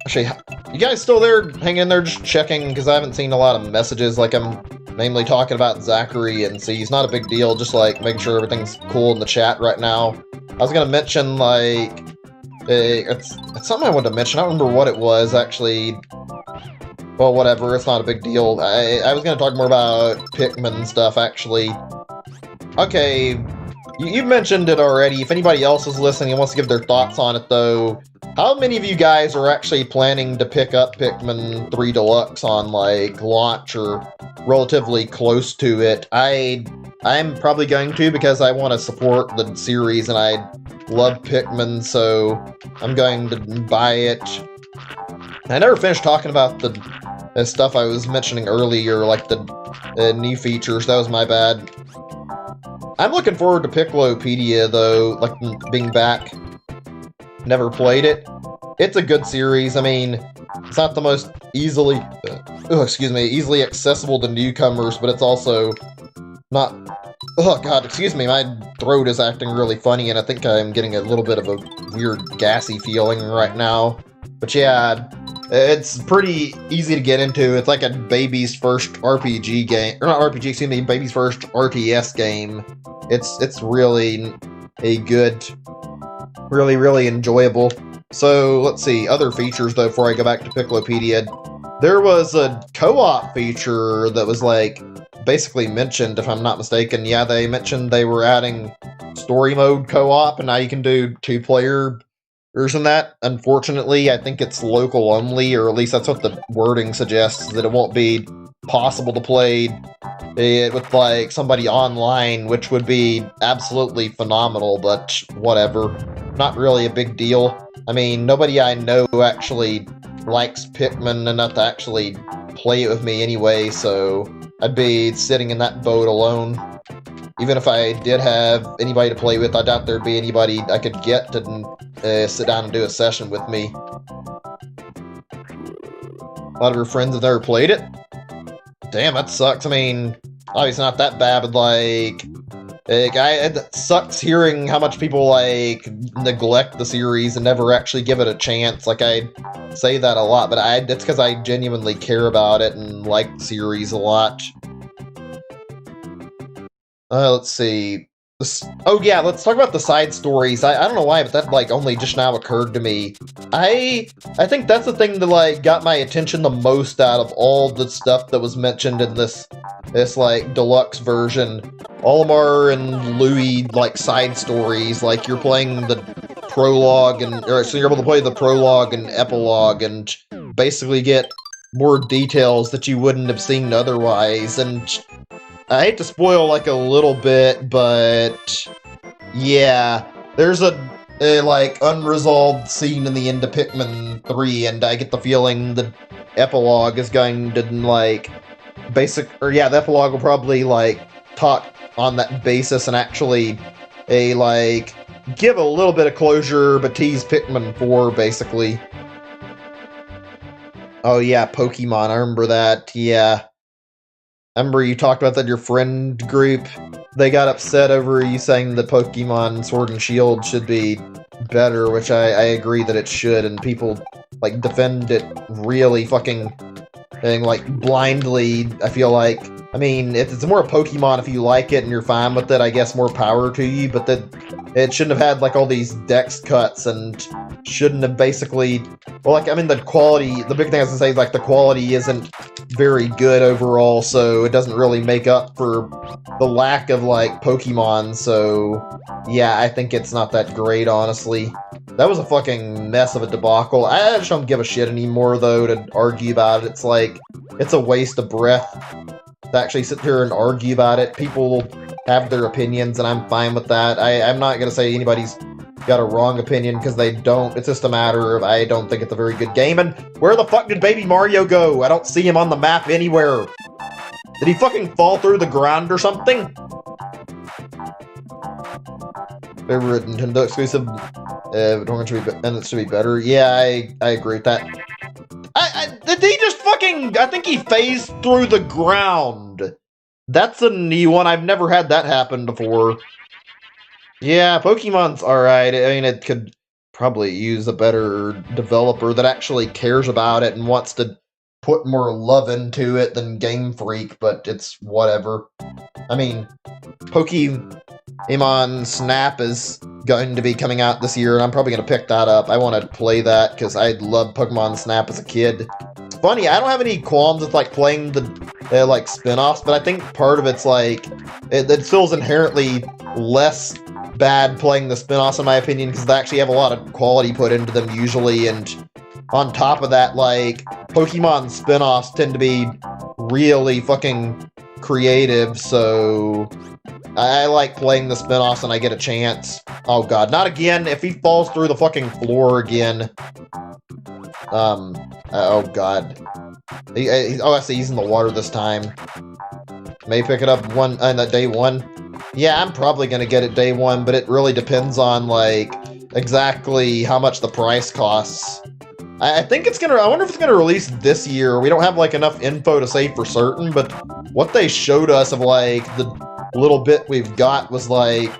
Actually, you guys still there? Hang in there, just checking, because I haven't seen a lot of messages. Like, I'm mainly talking about Zachary, and see, he's not a big deal, just like making sure everything's cool in the chat right now. I was gonna mention, like, it's something I wanted to mention. I don't remember what it was, actually. Well, whatever, it's not a big deal. I was gonna talk more about Pikmin stuff, actually. Okay, you mentioned it already. If anybody else is listening and wants to give their thoughts on it, though, how many of you guys are actually planning to pick up Pikmin 3 Deluxe on, like, launch or relatively close to it? I'm probably going to, because I want to support the series and I love Pikmin, so I'm going to buy it. I never finished talking about the stuff I was mentioning earlier, like the new features. That was my bad. I'm looking forward to Piccolopedia, though, like, being back. Never played it. It's a good series. I mean, it's not the most easily accessible to newcomers, but it's also not... Oh god, excuse me, my throat is acting really funny, and I think I'm getting a little bit of a weird gassy feeling right now. But yeah, it's pretty easy to get into. It's like a baby's first RPG game, or not RPG, excuse me, baby's first RTS game. It's really a good, really enjoyable. So let's see, other features though before I go back to Piccolopedia. There was a co-op feature that was like basically mentioned, if I'm not mistaken. Yeah, they mentioned they were adding story mode co-op, and now you can do 2-player version of that. Unfortunately, I think it's local only, or at least that's what the wording suggests, that it won't be possible to play it with like somebody online, which would be absolutely phenomenal, but whatever. Not really a big deal. I mean, nobody I know actually likes Pikmin enough to actually play it with me anyway, so I'd be sitting in that boat alone. Even if I did have anybody to play with, I doubt there'd be anybody I could get to sit down and do a session with me. A lot of your friends have never played it? Damn, that sucks. I mean, obviously not that bad, but like it sucks hearing how much people, like, neglect the series and never actually give it a chance. Like, I say that a lot, but it's because I genuinely care about it and like the series a lot. Let's see. Oh yeah, let's talk about the side stories. I don't know why, but that, like, only just now occurred to me. I think that's the thing that, like, got my attention the most out of all the stuff that was mentioned in this like, deluxe version. Olimar and Louis, like, side stories. Like, you're playing the prologue, so you're able to play the prologue and epilogue and basically get more details that you wouldn't have seen otherwise, and I hate to spoil, like, a little bit, but yeah, there's a like, unresolved scene in the end of Pikmin 3, and I get the feeling the epilogue is going to, like, the epilogue will probably, like, talk on that basis and actually, like, give a little bit of closure, but tease Pikmin 4, basically. Oh yeah, Pokemon, I remember that, yeah. I remember you talked about that in your friend group. They got upset over you saying that Pokemon Sword and Shield should be better, which I agree that it should, and people, like, defend it really fucking, like, blindly, I feel like. I mean, it's more a Pokemon if you like it and you're fine with it, I guess more power to you, but that it shouldn't have had, like, all these dex cuts and shouldn't have basically... Well, like, I mean, the quality... The big thing I was gonna say is, like, the quality isn't very good overall, so it doesn't really make up for the lack of, like, Pokemon, so... Yeah, I think it's not that great, honestly. That was a fucking mess of a debacle. I just don't give a shit anymore, though, to argue about it. It's like... It's a waste of breath to actually sit here and argue about it. People have their opinions, and I'm fine with that. I'm not gonna say anybody's got a wrong opinion, because they don't. It's just a matter of, I don't think it's a very good game, and where the fuck did Baby Mario go? I don't see him on the map anywhere. Did he fucking fall through the ground or something? Favorite Nintendo exclusive, and it should be better. Yeah, I agree with that. Did he just fucking... I think he phased through the ground. That's a new one. I've never had that happen before. Yeah, Pokemon's alright. I mean, it could probably use a better developer that actually cares about it and wants to put more love into it than Game Freak, but it's whatever. I mean, Pokemon Snap is going to be coming out this year, and I'm probably going to pick that up. I want to play that, because I loved Pokemon Snap as a kid. It's funny, I don't have any qualms with, like, playing the, like, spin-offs, but I think part of it's, like, it feels inherently less bad playing the spin-offs, in my opinion, because they actually have a lot of quality put into them, usually, and on top of that, like, Pokemon spin-offs tend to be really fucking creative, so... I like playing the spin-offs and I get a chance. Oh god, not again! If he falls through the fucking floor again. Oh god. Oh, I see, he's in the water this time. May pick it up day one. Yeah, I'm probably gonna get it day one, but it really depends on, like, exactly how much the price costs. I think it's gonna... I wonder if it's gonna release this year. We don't have, like, enough info to say for certain, but what they showed us of, like, the little bit we've got was, like,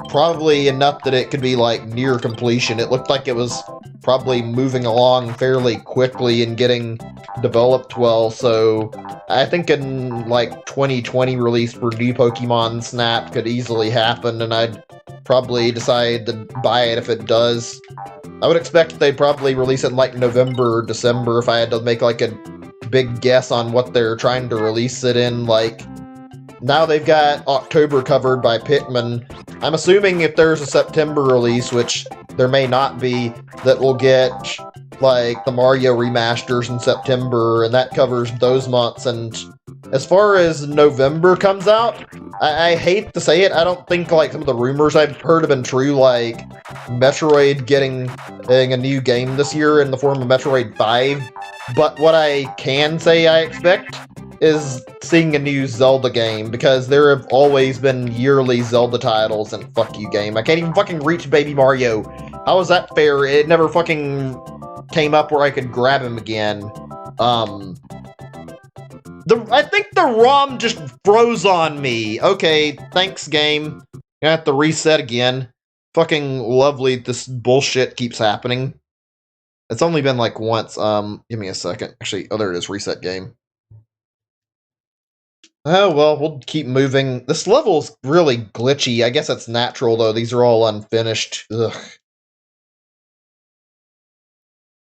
probably enough that it could be, like, near completion. It looked like it was probably moving along fairly quickly and getting developed well, so I think in, like, 2020 release for new Pokemon Snap could easily happen, and I'd probably decide to buy it if it does. I would expect they'd probably release it in, like, November or December if I had to make, like, a big guess on what they're trying to release it in. Like, now they've got October covered by Pikmin. I'm assuming if there's a September release, which there may not be, that we'll get, like, the Mario remasters in September, and that covers those months, and as far as November comes out, I hate to say it, I don't think like some of the rumors I've heard have been true, like Metroid getting a new game this year in the form of Metroid 5. But what I can say I expect is seeing a new Zelda game, because there have always been yearly Zelda titles, and fuck you, game. I can't even fucking reach Baby Mario. How is that fair? It never fucking came up where I could grab him again. I think the ROM just froze on me. Okay, thanks, game. I have to reset again. Fucking lovely, this bullshit keeps happening. It's only been like once. Give me a second. Actually, oh, there it is. Reset game. Oh, well, we'll keep moving. This level's really glitchy. I guess it's natural, though. These are all unfinished. Ugh.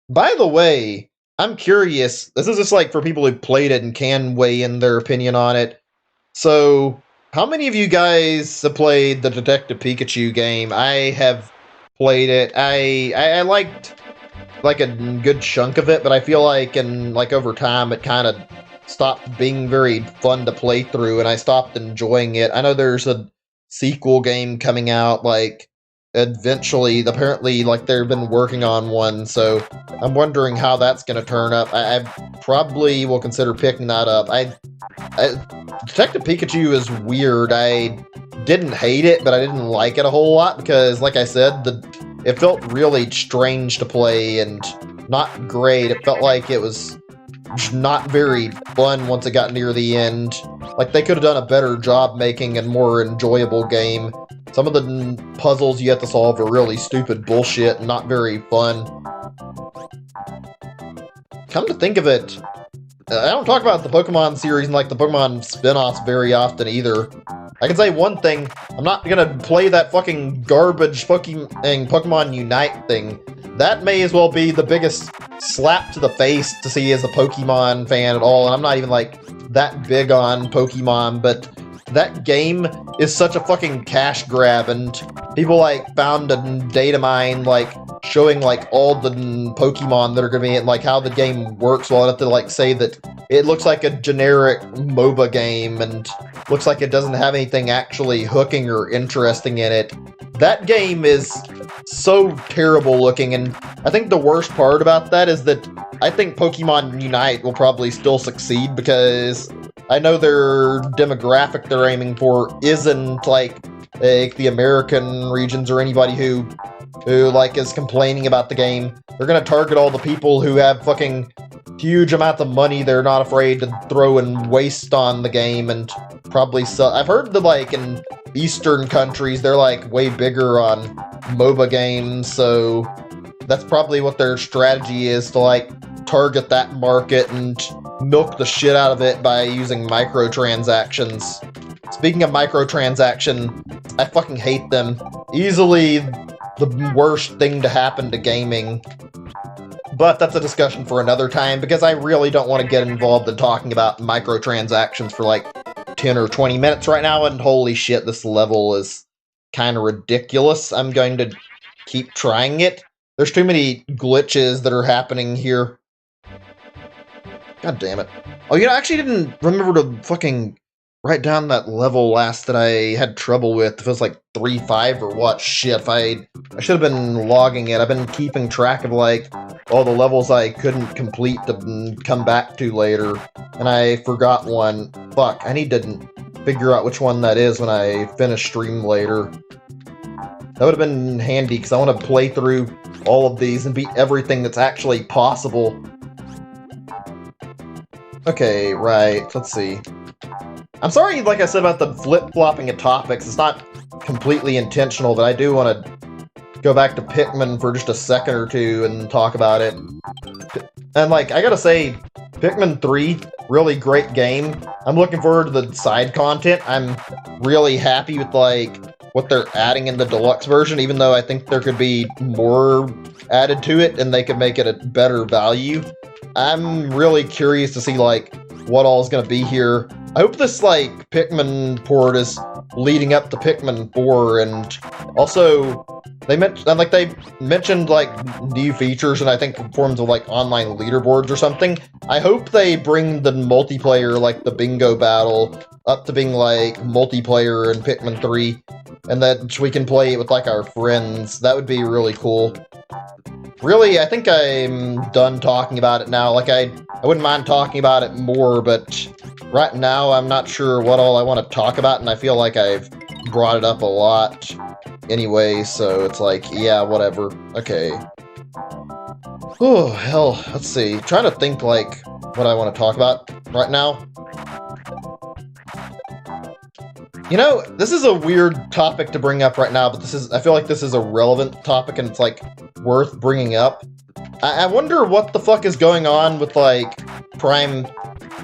By the way, I'm curious. This is just like for people who played it and can weigh in their opinion on it. So, how many of you guys have played the Detective Pikachu game? I have played it. I liked like a good chunk of it, but I feel like over time it kind of stopped being very fun to play through, and I stopped enjoying it. I know there's a sequel game coming out, like, eventually. Apparently, like, they've been working on one, so I'm wondering how that's going to turn up. I probably will consider picking that up. Detective Pikachu is weird. I didn't hate it, but I didn't like it a whole lot, because, like I said, it felt really strange to play and not great. It felt like it was not very fun once it got near the end. Like, they could have done a better job making a more enjoyable game. Some of the puzzles you have to solve are really stupid bullshit and not very fun. Come to think of it, I don't talk about the Pokemon series and like the Pokemon spin-offs very often either. I can say one thing, I'm not gonna play that fucking garbage Pokemon Unite thing. That may as well be the biggest slap to the face to see as a Pokemon fan at all, and I'm not even like that big on Pokemon, but that game is such a fucking cash grab, and people like found a data mine like showing like all the Pokemon that are gonna be in, like how the game works. Well, I have to like say that it looks like a generic MOBA game and looks like it doesn't have anything actually hooking or interesting in it. That game is so terrible looking, and I think the worst part about that is that I think Pokemon Unite will probably still succeed, because I know their demographic they're aiming for isn't like the American regions or anybody who like is complaining about the game. They're gonna target all the people who have fucking huge amounts of money they're not afraid to throw and waste on the game, and probably sell. I've heard that like in Eastern countries they're like way bigger on MOBA games, so that's probably what their strategy is, to like target that market and milk the shit out of it by using microtransactions. Speaking of microtransaction, I fucking hate them. Easily the worst thing to happen to gaming. But that's a discussion for another time, because I really don't want to get involved in talking about microtransactions for like 10 or 20 minutes right now, and holy shit, this level is kind of ridiculous. I'm going to keep trying it. There's too many glitches that are happening here. God damn it. Oh, you know, I actually didn't remember to fucking write down that level last that I had trouble with. If it was like 3-5 or what. Shit, I should have been logging it. I've been keeping track of like all the levels I couldn't complete to come back to later, and I forgot one. Fuck, I need to figure out which one that is when I finish stream later. That would have been handy, because I want to play through all of these and beat everything that's actually possible. Okay, right, let's see. I'm sorry, like I said, about the flip-flopping of topics. It's not completely intentional, but I do want to go back to Pikmin for just a second or two and talk about it. And, like, I gotta say, Pikmin 3, really great game. I'm looking forward to the side content. I'm really happy with, like, what they're adding in the deluxe version, even though I think there could be more added to it and they could make it a better value. I'm really curious to see, like, what all is going to be here. I hope this, like, Pikmin port is leading up to Pikmin 4, and also, they mentioned like new features and I think forms of like online leaderboards or something. I hope they bring the multiplayer, like the bingo battle, up to being like multiplayer in Pikmin 3, and that we can play it with like our friends. That would be really cool. Really, I think I'm done talking about it now. Like I wouldn't mind talking about it more, but right now I'm not sure what all I want to talk about, and I feel like I've brought it up a lot anyway, so it's like, yeah, whatever. Okay. Oh, hell, let's see. Trying to think, like, what I want to talk about right now. You know, this is a weird topic to bring up right now, but I feel like this is a relevant topic and it's, like, worth bringing up. I wonder what the fuck is going on with, like, Prime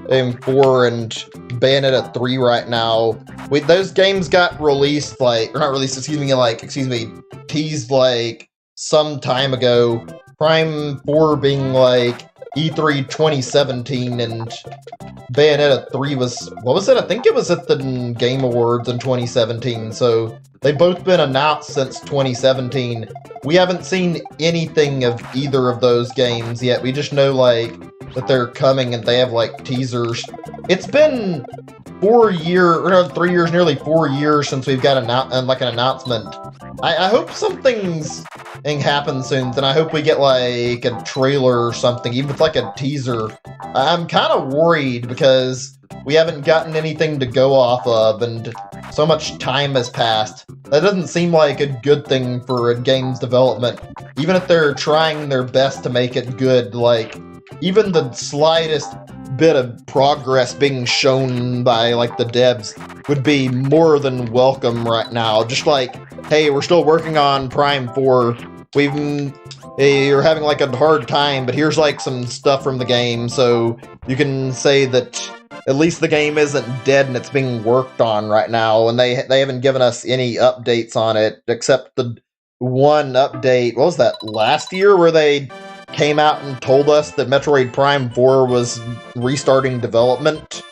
4 and Bayonetta 3 right now. Those games got released, like, or not released, teased, like, some time ago. Prime 4 being, like, E3 2017, and Bayonetta 3 was, what was it? I think it was at the Game Awards in 2017, so they've both been announced since 2017. We haven't seen anything of either of those games yet. We just know, like, that they're coming and they have, like, teasers. It's been 3 years, nearly 4 years since we've got an announcement. I hope something happens soon, and I hope we get, like, a trailer or something, even if it's like a teaser. I'm kind of worried because we haven't gotten anything to go off of, and so much time has passed. That doesn't seem like a good thing for a game's development. Even if they're trying their best to make it good, like, even the slightest bit of progress being shown by, like, the devs would be more than welcome right now. Just like, hey, we're still working on Prime 4. You're having, like, a hard time, but here's, like, some stuff from the game, so you can say that at least the game isn't dead and it's being worked on right now, and they haven't given us any updates on it, except the one update, what was that, last year, where they came out and told us that Metroid Prime 4 was restarting development.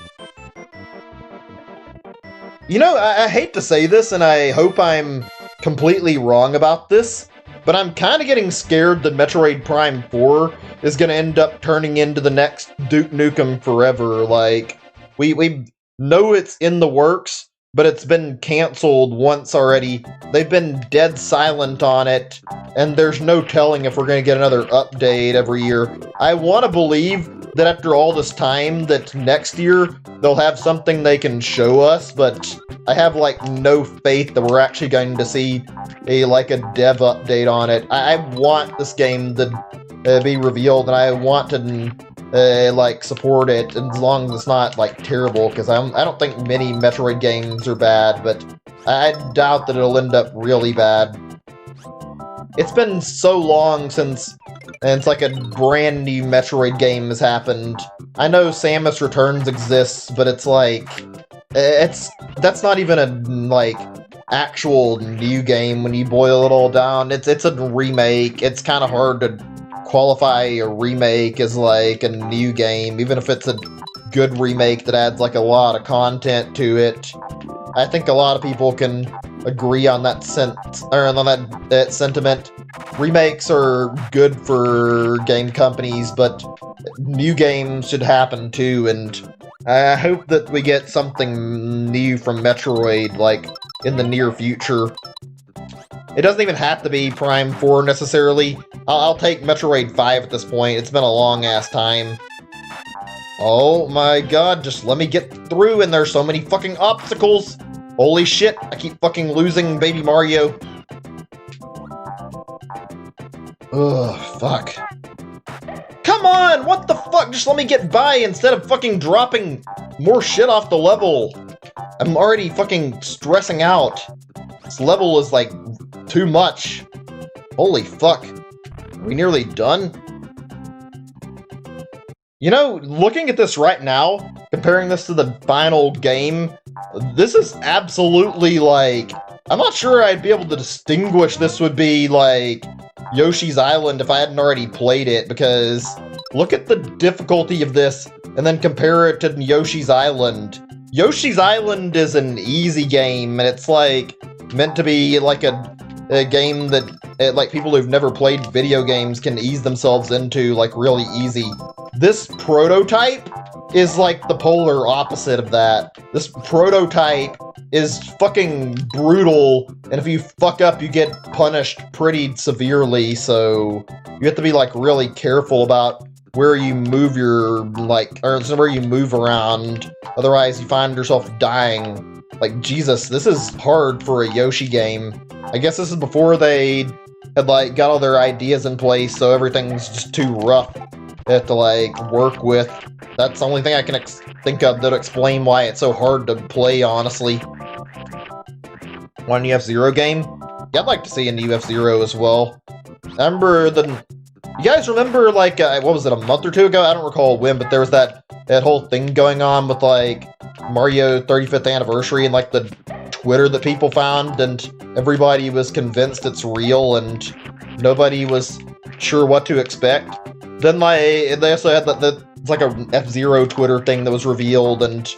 You know, I hate to say this, and I hope I'm completely wrong about this, but I'm kind of getting scared that Metroid Prime 4 is going to end up turning into the next Duke Nukem Forever. Like, we know it's in the works, but it's been canceled once already. They've been dead silent on it, and there's no telling if we're going to get another update every year. I want to believe that after all this time, that next year they'll have something they can show us, but I have, like, no faith that we're actually going to see a dev update on it. I want this game to be revealed, and I want to support it as long as it's not, like, terrible, because I don't think many Metroid games are bad, but I doubt that it'll end up really bad. It's been so long since it's like a brand new Metroid game has happened. I know Samus Returns exists, but it's like, that's not even a, like, actual new game when you boil it all down. It's a remake. It's kind of hard to qualify a remake as, like, a new game, even if it's a good remake that adds, like, a lot of content to it. I think a lot of people can agree on that sentiment. Remakes are good for game companies, but new games should happen too, and I hope that we get something new from Metroid, like, in the near future. It doesn't even have to be Prime 4 necessarily. I'll take Metroid 5 at this point. It's been a long-ass time. Oh my god, just let me get through, and there's so many fucking obstacles! Holy shit, I keep fucking losing Baby Mario. Ugh, fuck. Come on, what the fuck? Just let me get by instead of fucking dropping more shit off the level. I'm already fucking stressing out. This level is, like, too much. Holy fuck. Are we nearly done? You know, looking at this right now, comparing this to the final game, this is absolutely, like, I'm not sure I'd be able to distinguish this would be, like, Yoshi's Island if I hadn't already played it, because look at the difficulty of this, and then compare it to Yoshi's Island. Yoshi's Island is an easy game, and it's, like, meant to be, like, a a game that like people who've never played video games can ease themselves into like really easy. This prototype is like the polar opposite of that. This prototype is fucking brutal, and if you fuck up, you get punished pretty severely, so you have to be like really careful about where you move your, like, or where you move around, otherwise you find yourself dying. Like, Jesus, this is hard for a Yoshi game. I guess this is before they had, like, got all their ideas in place, so everything's just too rough to, like, work with. That's the only thing I can think of that explain why it's so hard to play, honestly. One F-Zero game? Yeah, I'd like to see a new F-Zero as well. I remember you guys remember, like, what was it, a month or two ago? I don't recall when, but there was that whole thing going on with, like, Mario 35th anniversary and, like, the Twitter that people found, and everybody was convinced it's real, and nobody was sure what to expect. Then, like, they also had it's like a F-Zero Twitter thing that was revealed, and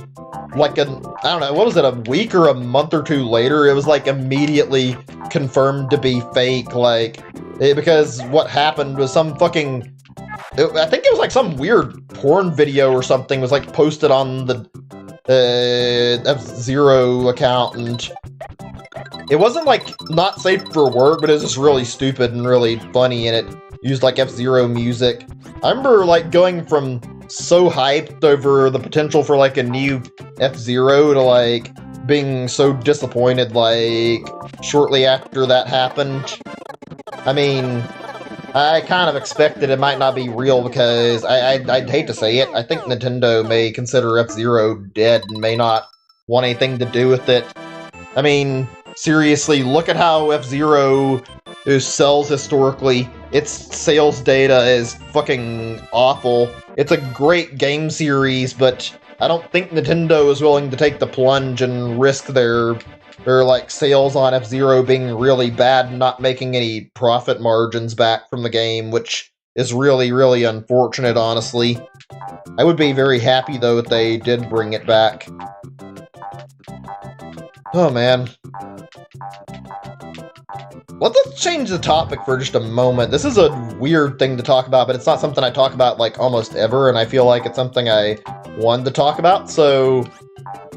like I don't know, what was it, a week or a month or two later, it was like immediately confirmed to be fake, like, because what happened was some fucking, I think it was like some weird porn video or something was like posted on the F-Zero account, and it wasn't like not safe for work, but it was just really stupid and really funny, and it used like F-Zero music. I remember like going from so hyped over the potential for like a new F-Zero to like being so disappointed like shortly after that happened. I mean, I kind of expected it might not be real because I'd hate to say it, I think Nintendo may consider F-Zero dead and may not want anything to do with it. I mean, seriously, look at how F-Zero sells historically. Its sales data is fucking awful. It's a great game series, but I don't think Nintendo is willing to take the plunge and risk their like sales on F-Zero being really bad and not making any profit margins back from the game, which is really, really unfortunate, honestly. I would be very happy, though, if they did bring it back. Oh, man. Let's change the topic for just a moment. This is a weird thing to talk about, but it's not something I talk about, like, almost ever, and I feel like it's something I wanted to talk about, so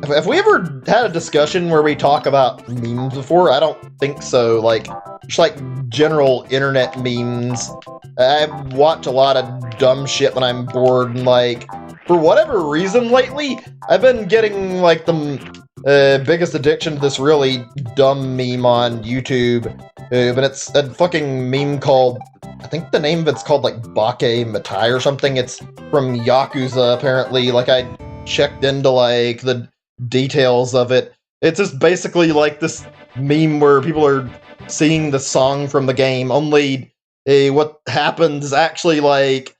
have we ever had a discussion where we talk about memes before? I don't think so. Like, just like general internet memes. I watch a lot of dumb shit when I'm bored, and like, for whatever reason lately, I've been getting like the biggest addiction to this really dumb meme on YouTube. But it's a fucking meme called, I think the name of it's called like Bake Mitai or something. It's from Yakuza, apparently. Like, I checked into like the details of it. It's just basically like this meme where people are singing the song from the game, only what happens is actually like,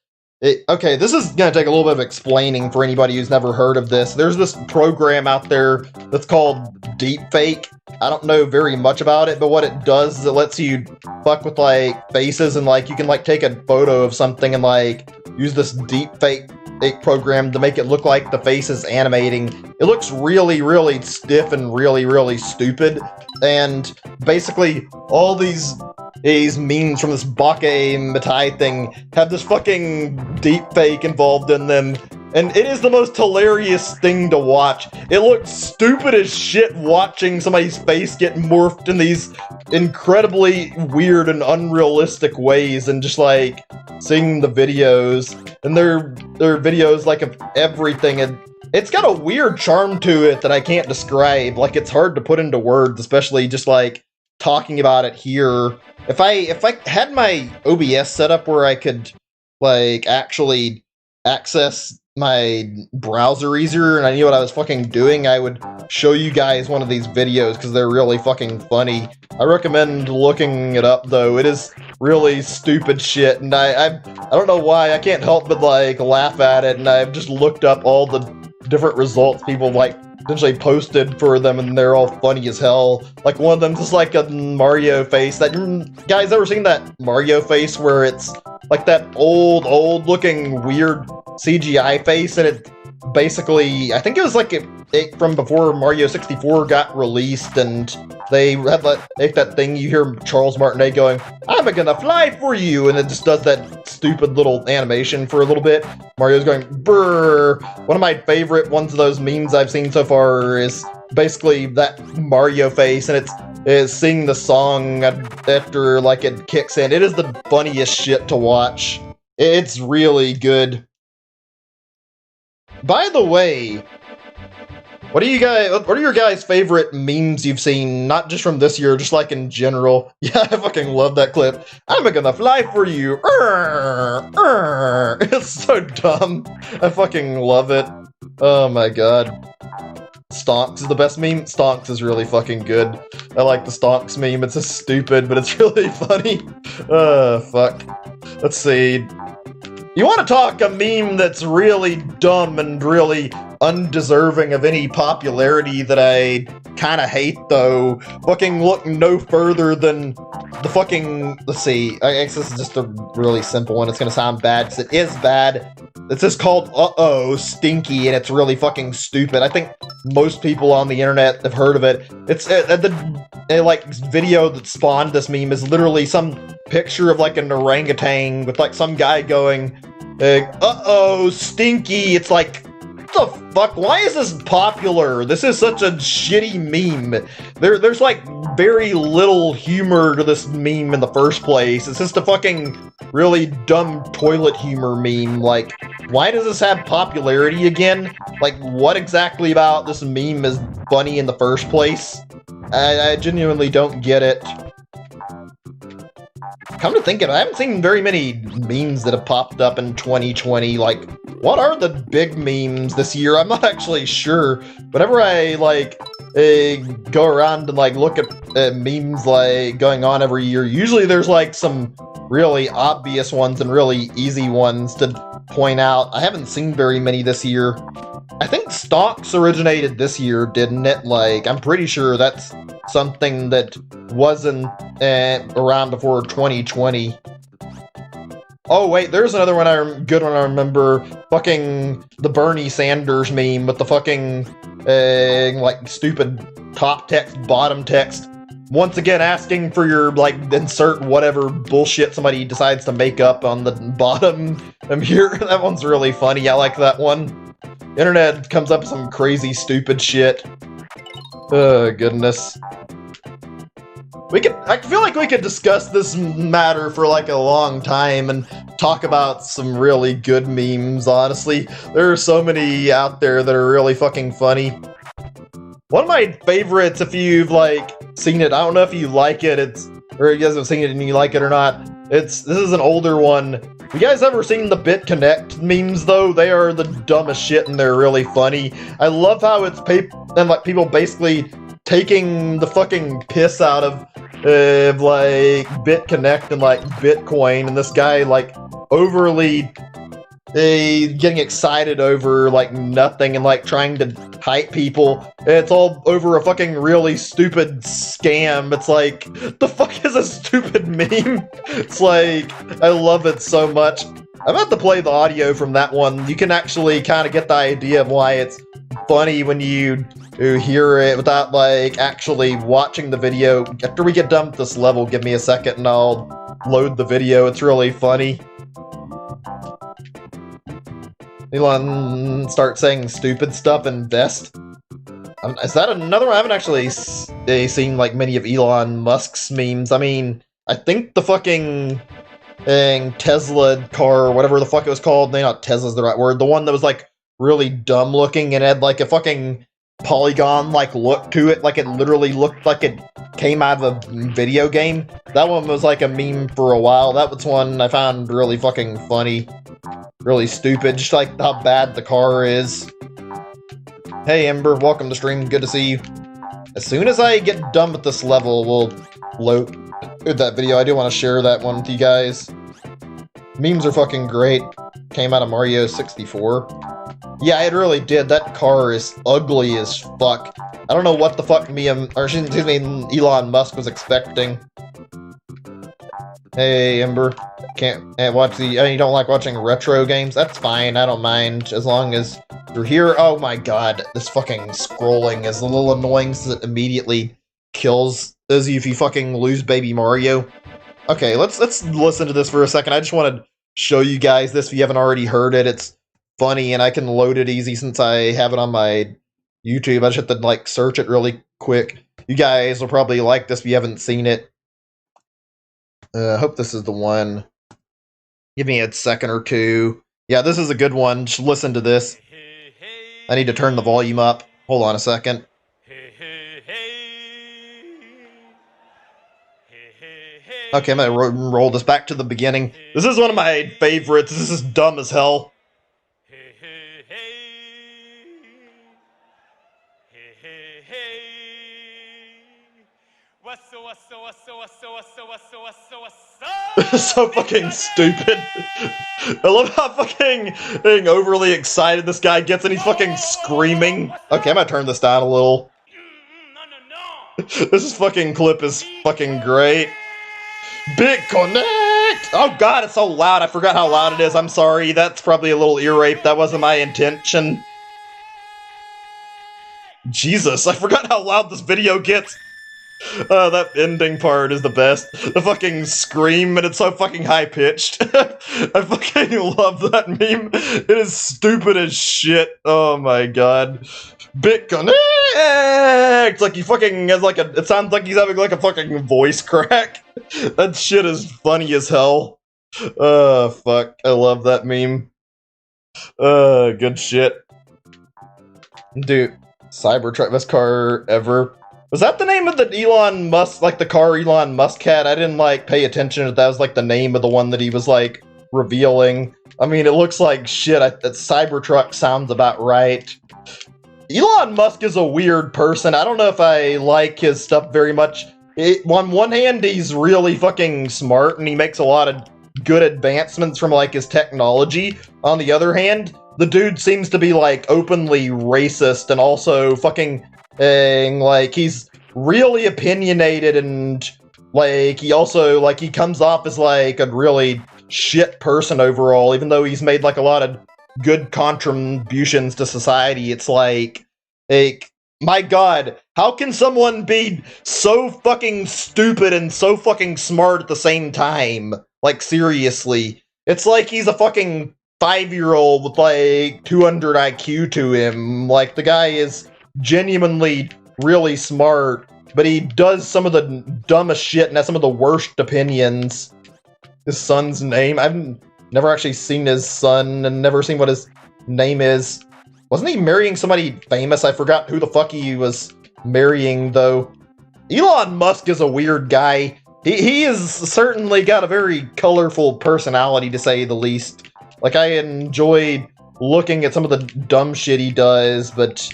okay, this is gonna take a little bit of explaining for anybody who's never heard of this. There's this program out there that's called Deepfake. I don't know very much about it, but what it does is it lets you fuck with like faces, and like you can like take a photo of something and like use this deepfake program to make it look like the face is animating. It looks really, really stiff and really, really stupid. And basically, all these memes from this Bake Mitai thing have this fucking deepfake involved in them. And it is the most hilarious thing to watch. It looks stupid as shit watching somebody's face get morphed in these incredibly weird and unrealistic ways, and just like seeing the videos. And they're videos like of everything, and it's got a weird charm to it that I can't describe. Like, it's hard to put into words, especially just like talking about it here. If I had my OBS set up where I could like actually access my browser easier and I knew what I was fucking doing, I would show you guys one of these videos because they're really fucking funny. I recommend looking it up, though. It is really stupid shit, and I don't know why, I can't help but like laugh at it, and I've just looked up all the different results people like essentially posted for them, and they're all funny as hell. Like, one of them is like a Mario face. That, guys, ever seen that Mario face where it's like that old looking weird CGI face, and it basically, I think it was like it from before Mario 64 got released, and they had that thing you hear Charles Martinet going, "I'm gonna fly for you," and it just does that stupid little animation for a little bit. Mario's going, "Brrr." One of my favorite ones of those memes I've seen so far is basically that Mario face, and it's singing the song after like it kicks in. It is the funniest shit to watch. It's really good. By the way, what are your guys' favorite memes you've seen, not just from this year, just like in general? Yeah, I fucking love that clip. "I'm gonna fly for you." It's so dumb. I fucking love it. Oh my god. Stonks is the best meme. Stonks is really fucking good. I like the Stonks meme. It's just stupid, but it's really funny. Fuck. Let's see. You want to talk a meme that's really dumb and really undeserving of any popularity that I kind of hate, though? Fucking look no further than the fucking... Let's see. I guess this is just a really simple one. It's going to sound bad, because it is bad. It's just called Uh-Oh Stinky, and it's really fucking stupid. I think most people on the internet have heard of it. It's like video that spawned this meme is literally some picture of like an orangutan with like some guy going, "Uh-oh, Stinky." It's like, what the fuck? Why is this popular? This is such a shitty meme. There's like very little humor to this meme in the first place. It's just a fucking really dumb toilet humor meme. Like, why does this have popularity again? Like, what exactly about this meme is funny in the first place? I genuinely don't get it. Come to think of it, I haven't seen very many memes that have popped up in 2020. Like, what are the big memes this year? I'm not actually sure. Whenever I, like, go around and, like, look at memes, like, going on every year, usually there's, like, some really obvious ones and really easy ones to point out. I haven't seen very many this year. I think Stonks originated this year, didn't it? Like, I'm pretty sure that's something that wasn't around before 2020. Oh wait, there's another good one I remember. Fucking the Bernie Sanders meme with the fucking like stupid top text, bottom text. Once again, asking for your, like, insert whatever bullshit somebody decides to make up on the bottom. I'm here. That one's really funny. I like that one. Internet comes up with some crazy, stupid shit. Oh, goodness. I feel like we could discuss this matter for, like, a long time and talk about some really good memes, honestly. There are so many out there that are really fucking funny. One of my favorites, if you've, like, seen it, I don't know if you like it, or you guys have seen it and you like it or not. This is an older one. You guys ever seen the BitConnect memes, though? They are the dumbest shit and they're really funny. I love how it's people basically taking the fucking piss out of like BitConnect and like Bitcoin, and this guy like overly getting excited over like nothing and like trying to hype people. It's all over a fucking really stupid scam. It's like, the fuck is a stupid meme? It's like, I love it so much. I'm about to play the audio from that one. You can actually kind of get the idea of why it's funny when you hear it without like actually watching the video. After we get done with this level, give me a second and I'll load the video. It's really funny. Elon starts saying stupid stuff and vest. Is that another one? I haven't actually seen like many of Elon Musk's memes. I mean, I think the fucking Tesla car, or whatever the fuck it was called, not Tesla's the right word, the one that was like really dumb looking and had like a fucking polygon like look to it, like it literally looked like it came out of a video game. That one was like a meme for a while. That was one I found really fucking funny. Really stupid, just like how bad the car is. Hey Ember, welcome to stream, good to see you. As soon as I get done with this level, we'll load that video. I do want to share that one with you guys. Memes are fucking great. Came out of Mario 64. Yeah, it really did. That car is ugly as fuck. I don't know what the fuck Elon Musk was expecting. Hey Ember, can't watch you don't like watching retro games? That's fine, I don't mind, as long as through here. Oh my god, this fucking scrolling is a little annoying since it immediately kills Izzy if you fucking lose Baby Mario. Okay, let's listen to this for a second. I just want to show you guys this if you haven't already heard it. It's funny, and I can load it easy since I have it on my YouTube. I just have to, like, search it really quick. You guys will probably like this if you haven't seen it. I hope this is the one. Give me a second or two. Yeah, this is a good one. Just listen to this. I need to turn the volume up. Hold on a second. Okay, I'm gonna roll this back to the beginning. This is one of my favorites. This is dumb as hell. This is so fucking stupid. I love how fucking overly excited this guy gets and he's fucking screaming. Okay, I'm gonna turn this down a little. This fucking clip is fucking great. Big Connect! Oh god, it's so loud. I forgot how loud it is. I'm sorry. That's probably a little ear rape. That wasn't my intention. Jesus, I forgot how loud this video gets. That ending part is the best. The fucking scream, and it's so fucking high-pitched. I fucking love that meme. It is stupid as shit. Oh my god. Big Connect! Like he fucking has like it sounds like he's having like a fucking voice crack. That shit is funny as hell. Fuck. I love that meme. Good shit. Dude, Cybertruck, best car ever. Was that the name of the Elon Musk, like the car Elon Musk had? I didn't like pay attention if that was like the name of the one that he was like revealing. I mean, it looks like shit. That Cybertruck sounds about right. Elon Musk is a weird person. I don't know if I like his stuff very much. On one hand, he's really fucking smart and he makes a lot of good advancements from like his technology. On the other hand, the dude seems to be like openly racist and also fucking like he's really opinionated and like he also like he comes off as like a really shit person overall, even though he's made like a lot of good contributions to society. It's like my god, how can someone be so fucking stupid and so fucking smart at the same time? Like seriously, it's like he's a fucking 5-year-old with like 200 IQ to him. Like the guy is genuinely really smart, but he does some of the dumbest shit and has some of the worst opinions. His son's name, I've never actually seen his son and never seen what his name is. Wasn't he marrying somebody famous? I forgot who the fuck he was marrying though. Elon Musk is a weird guy. He has certainly got a very colorful personality, to say the least. Like, I enjoy looking at some of the dumb shit he does, but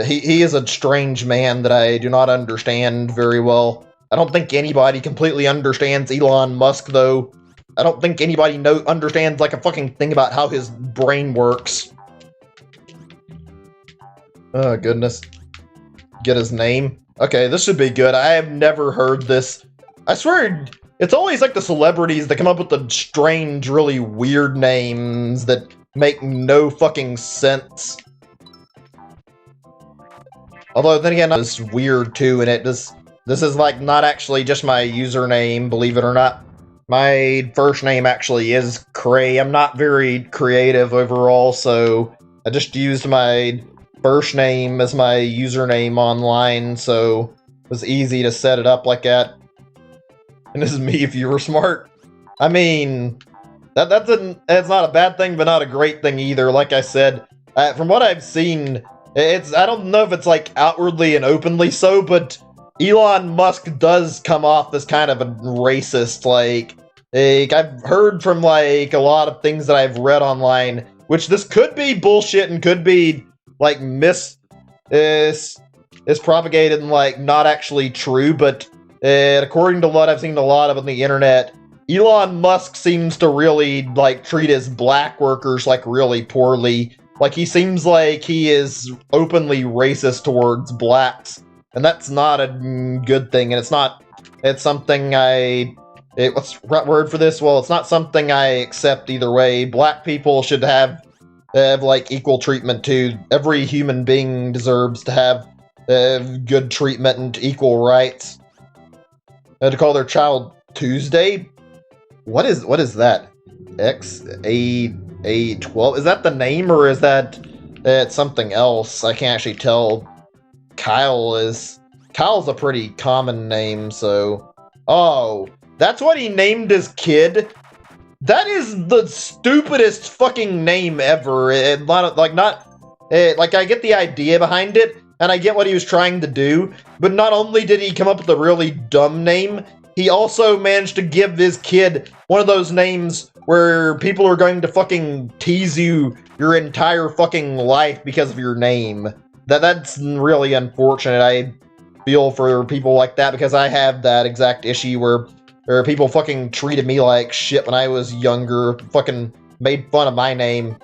he is a strange man that I do not understand very well. I don't think anybody completely understands Elon Musk, though. I don't think anybody understands, like, a fucking thing about how his brain works. Oh, goodness. Get his name. Okay, this should be good. I have never heard this. I swear, it's always, like, the celebrities that come up with the strange, really weird names that make no fucking sense. Although, then again, it's weird, too, and this is, like, not actually just my username, believe it or not. My first name actually is Cray. I'm not very creative overall, so I just used my first name as my username online, so it was easy to set it up like that. And this is me if you were smart. I mean, that's not a bad thing, but not a great thing either. Like I said, from what I've seen, I don't know if it's like outwardly and openly so, but Elon Musk does come off as kind of a racist. Like I've heard from like a lot of things that I've read online, which this could be bullshit and could be like is propagated and like not actually true, but according to what I've seen a lot of on the internet, Elon Musk seems to really like treat his black workers like really poorly. Like he seems like he is openly racist towards blacks, and that's not a good thing. And it's something what's the right word for this? Well, it's not something I accept either way. Black people should have have like equal treatment too. Every human being deserves to have good treatment and equal rights. To call their child Tuesday? What is that? XA12? Is that the name or is that something else? I can't actually tell. Kyle's a pretty common name, so... Oh, that's what he named his kid? That is the stupidest fucking name ever. I get the idea behind it, and I get what he was trying to do, but not only did he come up with a really dumb name, he also managed to give his kid one of those names where people are going to fucking tease you your entire fucking life because of your name. That's really unfortunate. I feel for people like that because I have that exact issue where people fucking treated me like shit when I was younger, fucking made fun of my name.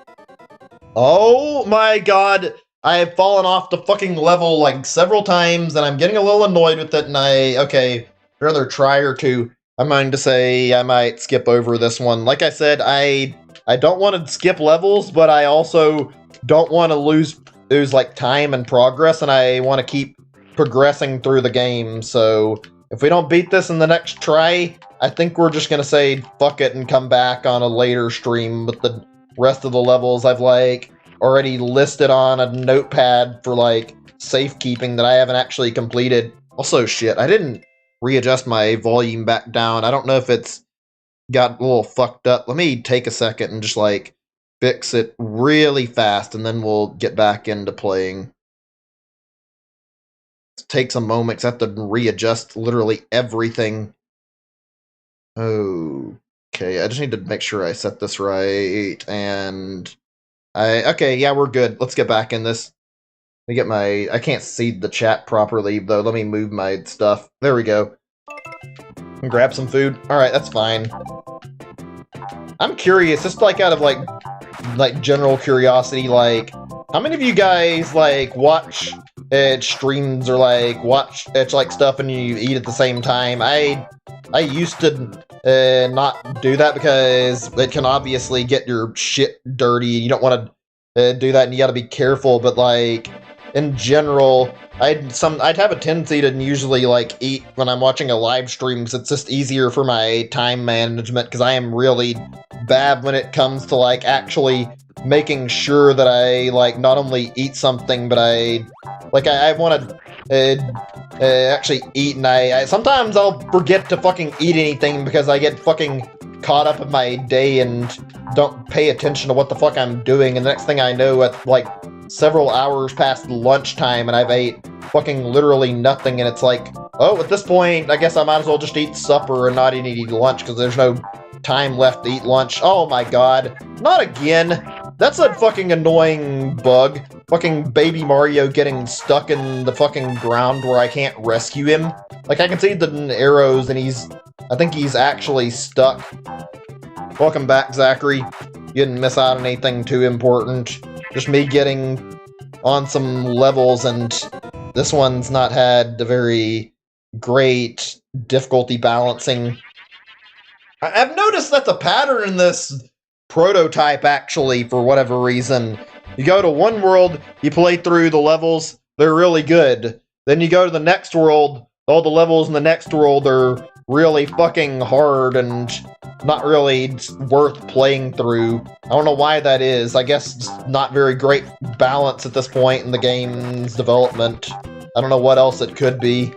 Oh my god, I have fallen off the fucking level like several times and I'm getting a little annoyed with it and okay, another try or two. I'm going to say I might skip over this one. Like I said, I don't want to skip levels, but I also don't want to lose like time and progress, and I want to keep progressing through the game. So if we don't beat this in the next try, I think we're just gonna say fuck it and come back on a later stream with the rest of the levels I've like already listed on a notepad for like safekeeping that I haven't actually completed. Also, shit, I didn't readjust my volume back down. I don't know if it's got a little fucked up. Let me take a second and just like fix it really fast, and then we'll get back into playing. It takes a moment, 'cause I have to readjust literally everything. Okay, I just need to make sure I set this right, and okay, yeah, we're good. Let's get back in this. Let me get my... I can't see the chat properly, though. Let me move my stuff. There we go. Grab some food. Alright, that's fine. I'm curious, just like out of like general curiosity, like, how many of you guys like watch streams or like watch like stuff and you eat at the same time? I used to not do that because it can obviously get your shit dirty. You don't want to do that, and you got to be careful. But like in general, I'd have a tendency to usually like eat when I'm watching a live stream because it's just easier for my time management, because I am really bad when it comes to like actually making sure that I like not only eat something, but I want to actually eat, and I sometimes I'll forget to fucking eat anything because I get fucking caught up in my day and don't pay attention to what the fuck I'm doing, and the next thing I know, at like several hours past lunchtime, and I've ate fucking literally nothing, and it's like, oh, at this point, I guess I might as well just eat supper and not even eat lunch, because there's no time left to eat lunch. Oh my god, not again! That's a fucking annoying bug. Fucking Baby Mario getting stuck in the fucking ground where I can't rescue him. Like, I can see the arrows, and I think he's actually stuck. Welcome back, Zachary. You didn't miss out on anything too important. Just me getting on some levels, and this one's not had a very great difficulty balancing. I've noticed that's a pattern in this prototype, actually, for whatever reason. You go to one world, you play through the levels, they're really good. Then you go to the next world, all the levels in the next world are really fucking hard and not really worth playing through. I don't know why that is. I guess it's not very great balance at this point in the game's development. I don't know what else it could be.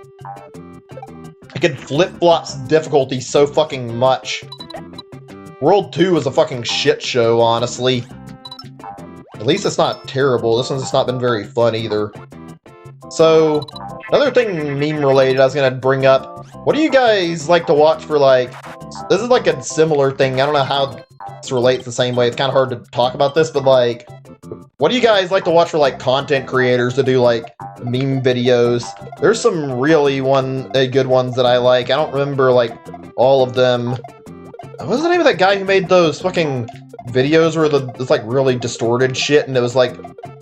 It could flip-flops difficulty so fucking much. World 2 was a fucking shit show, honestly. At least it's not terrible. This one's just not been very fun either. So, another thing meme-related I was gonna bring up. What do you guys like to watch for, like... This is like a similar thing. I don't know how this relates the same way. It's kind of hard to talk about this, but like... What do you guys like to watch for, like, content creators to do, like, meme videos? There's some really good ones that I like. I don't remember, like, all of them. What's the name of that guy who made those fucking videos where it's like really distorted shit, and it was like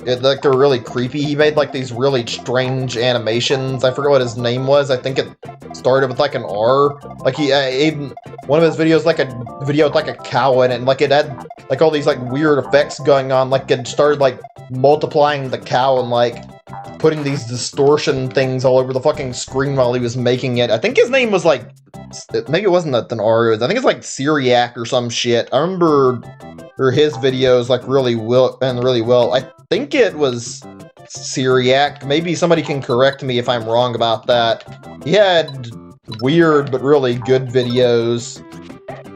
they're really creepy? He made like these really strange animations. I forget what his name was. I think it started with like an R. Like he even one of his videos, like a video with like a cow in it, and like it had like all these like weird effects going on. Like it started like multiplying the cow and like putting these distortion things all over the fucking screen while he was making it. I think his name was like, maybe it wasn't an R. I think it's like Syriac or some shit. I remember his videos like really well. I think it was Syriac. Maybe somebody can correct me if I'm wrong about that. He had weird but really good videos.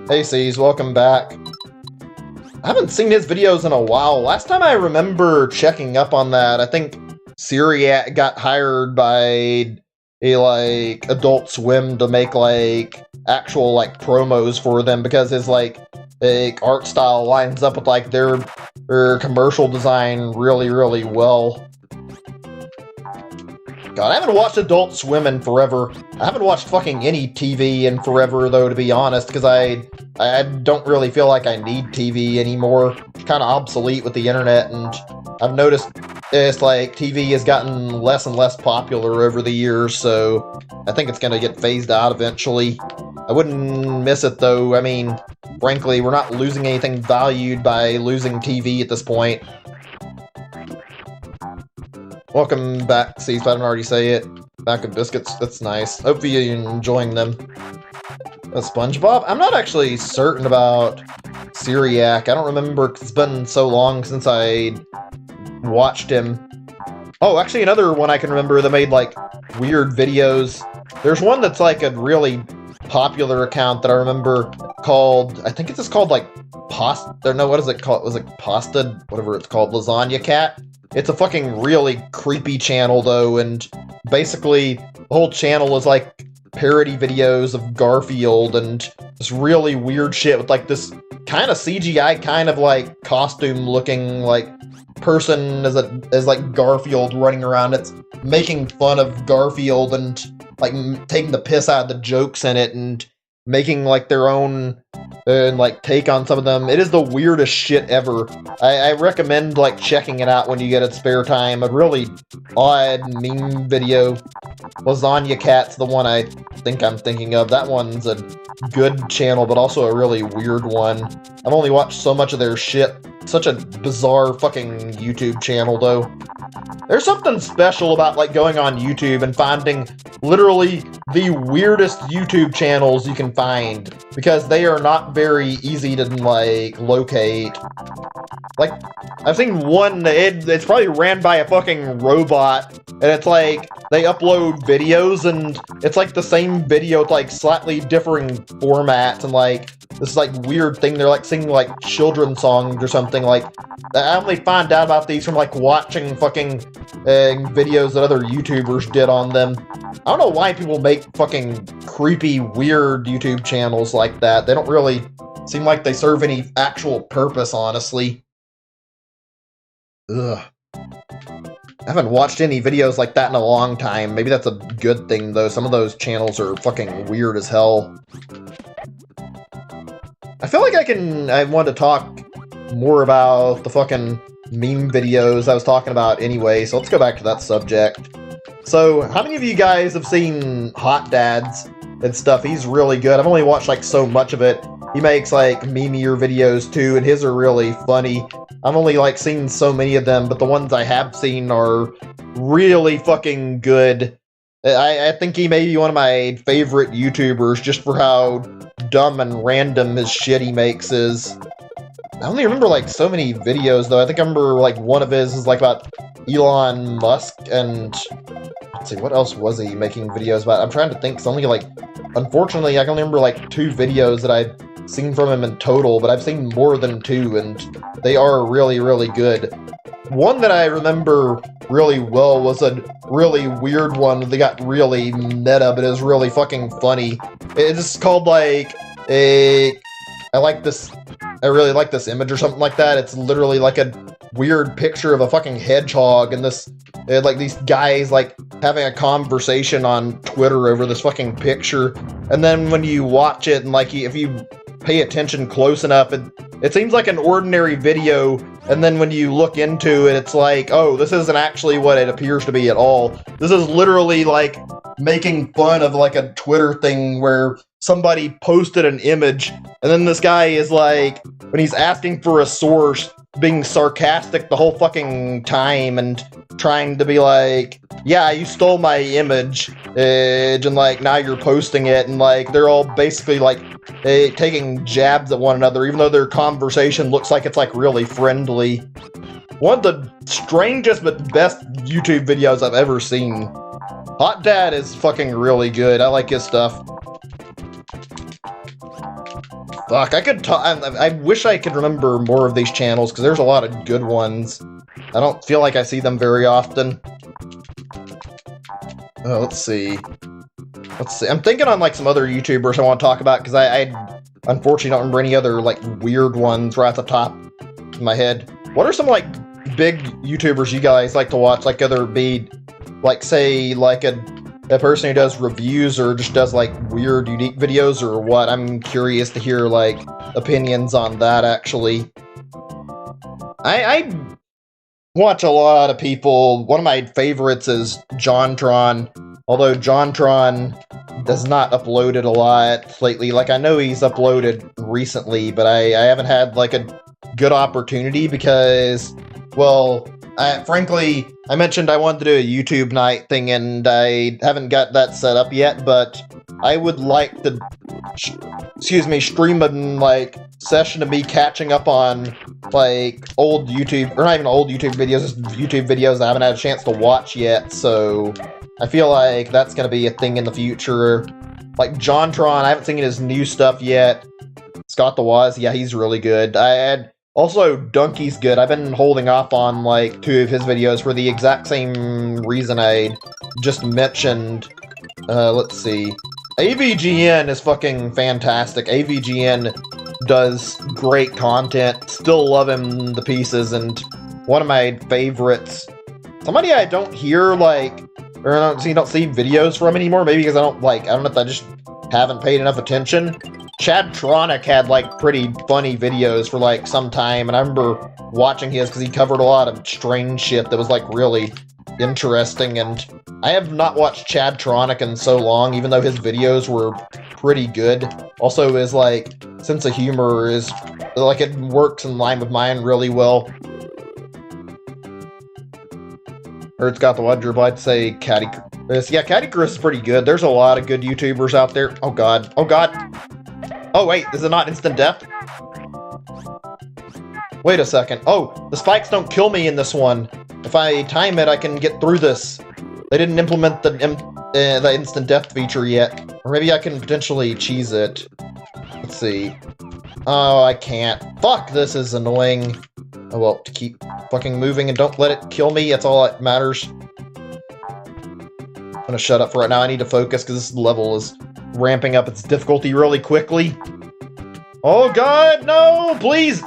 Hey C's, welcome back. I haven't seen his videos in a while. Last time I remember checking up on that, I think Syriac got hired by a like Adult Swim to make like actual like promos for them because his like art style lines up with like their commercial design really well. God, I haven't watched Adult Swim in forever. I haven't watched fucking any TV in forever, though, to be honest, because I don't really feel like I need TV anymore. It's kind of obsolete with the internet, and I've noticed it's like TV has gotten less and less popular over the years, so I think it's going to get phased out eventually. I wouldn't miss it, though. I mean, frankly, we're not losing anything valued by losing TV at this point. Welcome back, C's, if I didn't already say it. Back of biscuits, that's nice. Hope you're enjoying them. SpongeBob? I'm not actually certain about Syriac. I don't remember, 'cause it's been so long since I watched him. Oh, actually another one I can remember that made like weird videos. There's one that's like a really popular account that I remember called, I think it's just called like Pasta, no, what is it called? Was it Pasta, whatever it's called, Lasagna Cat? It's a fucking really creepy channel, though, and basically the whole channel is like parody videos of Garfield and this really weird shit with like this kind of CGI kind of like costume looking like person as like Garfield running around. It's making fun of Garfield and like taking the piss out of the jokes in it and making like their own like take on some of them. It is the weirdest shit ever. I recommend like checking it out when you get a spare time. A really odd meme video. Lasagna Cat's the one I think I'm thinking of. That one's a good channel, but also a really weird one. I've only watched so much of their shit. Such a bizarre fucking YouTube channel, though. There's something special about like going on YouTube and finding literally the weirdest YouTube channels you can find, because they are not very easy to like locate. Like, I've seen one, it's probably ran by a fucking robot, and it's like, they upload videos, and it's like the same video with like slightly differing formats, and like, this like weird thing, they're like singing like children's songs or something. Like, I only find out about these from like watching fucking videos that other YouTubers did on them. I don't know why people make fucking creepy, weird YouTube channels like that. They don't really seem like they serve any actual purpose, honestly. Ugh. I haven't watched any videos like that in a long time. Maybe that's a good thing, though. Some of those channels are fucking weird as hell. I feel like I want to talk more about the fucking meme videos I was talking about anyway, so let's go back to that subject. So, how many of you guys have seen Hot Dads and stuff? He's really good. I've only watched like so much of it. He makes like memeier videos too, and his are really funny. I've only like seen so many of them, but the ones I have seen are really fucking good. I think he may be one of my favorite YouTubers just for how dumb and random his shit he makes is. I only remember like so many videos though. I think I remember like one of his is like about Elon Musk, and let's see, what else was he making videos about? I'm trying to think. It's only like, unfortunately, I can only remember like 2 videos that I've seen from him in total, but I've seen more than 2, and they are really, really good. One that I remember really well was a really weird one. They got really meta, but it was really fucking funny. It's called like I really like this image or something like that. It's literally like a weird picture of a fucking hedgehog, and this, like these guys like having a conversation on Twitter over this fucking picture. And then when you watch it and like if you pay attention close enough, it seems like an ordinary video, and then when you look into it, it's like, oh, this isn't actually what it appears to be at all. This is literally like making fun of like a Twitter thing where somebody posted an image, and then this guy is like, when he's asking for a source, being sarcastic the whole fucking time and trying to be like, yeah, you stole my image, and like now you're posting it, and like they're all basically like taking jabs at one another, even though their conversation looks like it's like really friendly. One of the strangest but best YouTube videos I've ever seen. Hot Dad is fucking really good. I like his stuff. Fuck, I wish I could remember more of these channels, because there's a lot of good ones. I don't feel like I see them very often. Let's see. I'm thinking on like some other YouTubers I want to talk about, because I unfortunately don't remember any other like weird ones right at the top of my head. What are some like big YouTubers you guys like to watch? Like other be like, say, like a person who does reviews or just does like weird, unique videos, or what? I'm curious to hear like opinions on that, actually. I watch a lot of people. One of my favorites is JonTron, although JonTron does not upload it a lot lately. Like, I know he's uploaded recently, but I haven't had like a good opportunity because, well, frankly, I mentioned I wanted to do a YouTube night thing, and I haven't got that set up yet, but I would like to, stream a, like, session of me catching up on, like, old YouTube, or not even old YouTube videos, just YouTube videos I haven't had a chance to watch yet, so I feel like that's gonna be a thing in the future. Like, JonTron, I haven't seen his new stuff yet. Scott the Waz, yeah, he's really good. Also, Donkey's good. I've been holding off on, like, 2 of his videos for the exact same reason I just mentioned. Let's see. AVGN is fucking fantastic. AVGN does great content. Still love him to pieces, and one of my favorites. Somebody I don't hear, like, or don't see videos from anymore, maybe because I don't know if I just haven't paid enough attention. Chad Tronic had, like, pretty funny videos for, like, some time, and I remember watching his because he covered a lot of strange shit that was, like, really interesting, and I have not watched Chad Tronic in so long, even though his videos were pretty good. Also, his, like, sense of humor is, like, it works in line with mine really well. Heard Scott the Ledger, but I'd say Caddy Chris. Yeah, Caddy Chris is pretty good. There's a lot of good YouTubers out there. Oh, God. Oh, God. Oh, wait, is it not instant death? Wait a second. Oh, the spikes don't kill me in this one. If I time it, I can get through this. They didn't implement the instant death feature yet. Or maybe I can potentially cheese it. Let's see. Oh, I can't. Fuck, this is annoying. Oh, well, to keep fucking moving and don't let it kill me. That's all that matters. I'm gonna shut up for right now. I need to focus because this level is ramping up its difficulty really quickly. Oh god, no, please!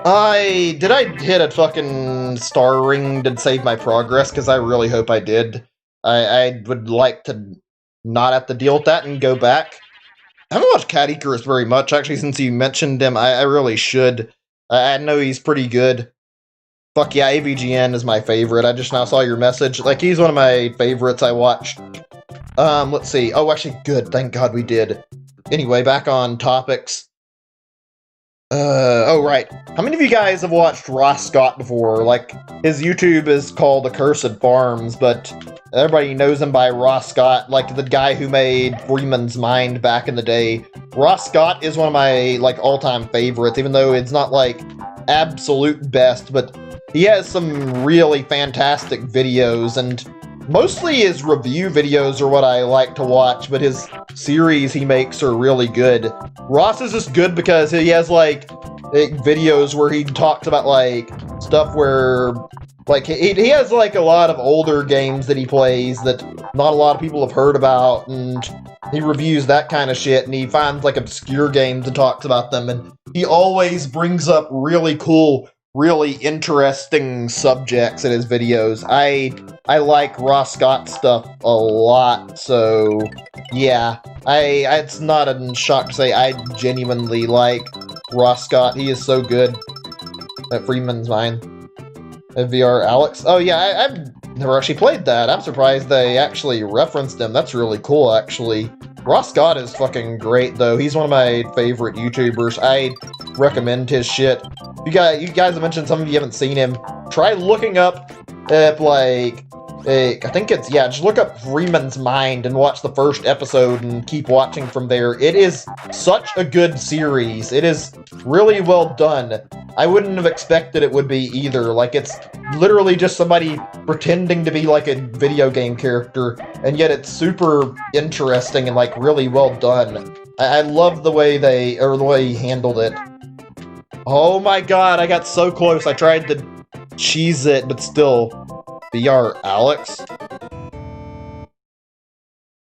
Did I hit a fucking star ring to save my progress? Because I really hope I did. I would like to not have to deal with that and go back. I haven't watched Cat Icarus very much, actually, since you mentioned him. I really should. I know he's pretty good. Fuck yeah, AVGN is my favorite. I just now saw your message. Like, he's one of my favorites I watched. Let's see. Oh, actually, good. Thank God we did. Anyway, back on topics. Oh, right. How many of you guys have watched Ross Scott before? Like, his YouTube is called Accursed Farms, but everybody knows him by Ross Scott, like the guy who made Freeman's Mind back in the day. Ross Scott is one of my, like, all-time favorites, even though it's not, like, absolute best, but he has some really fantastic videos, and mostly his review videos are what I like to watch, but his series he makes are really good. Ross is just good because he has, like, videos where he talks about, like, stuff where, like, he has, like, a lot of older games that he plays that not a lot of people have heard about, and he reviews that kind of shit, and he finds, like, obscure games and talks about them, and he always brings up really cool, really interesting subjects in his videos. I like Ross Scott stuff a lot, so yeah. It's not a shock to say I genuinely like Ross Scott. He is so good at Freeman's Mind. At VR Alex. Oh yeah, I've never actually played that. I'm surprised they actually referenced him. That's really cool, actually. Ross Scott is fucking great, though. He's one of my favorite YouTubers. I recommend his shit. You guys have mentioned some of you haven't seen him. Try looking up, like, I think it's, yeah, just look up Freeman's Mind and watch the first episode and keep watching from there. It is such a good series. It is really well done. I wouldn't have expected it would be either. Like, it's literally just somebody pretending to be like a video game character, and yet it's super interesting and like really well done. I love the way the way he handled it. Oh my god, I got so close. I tried to cheese it, but still. BR Alex?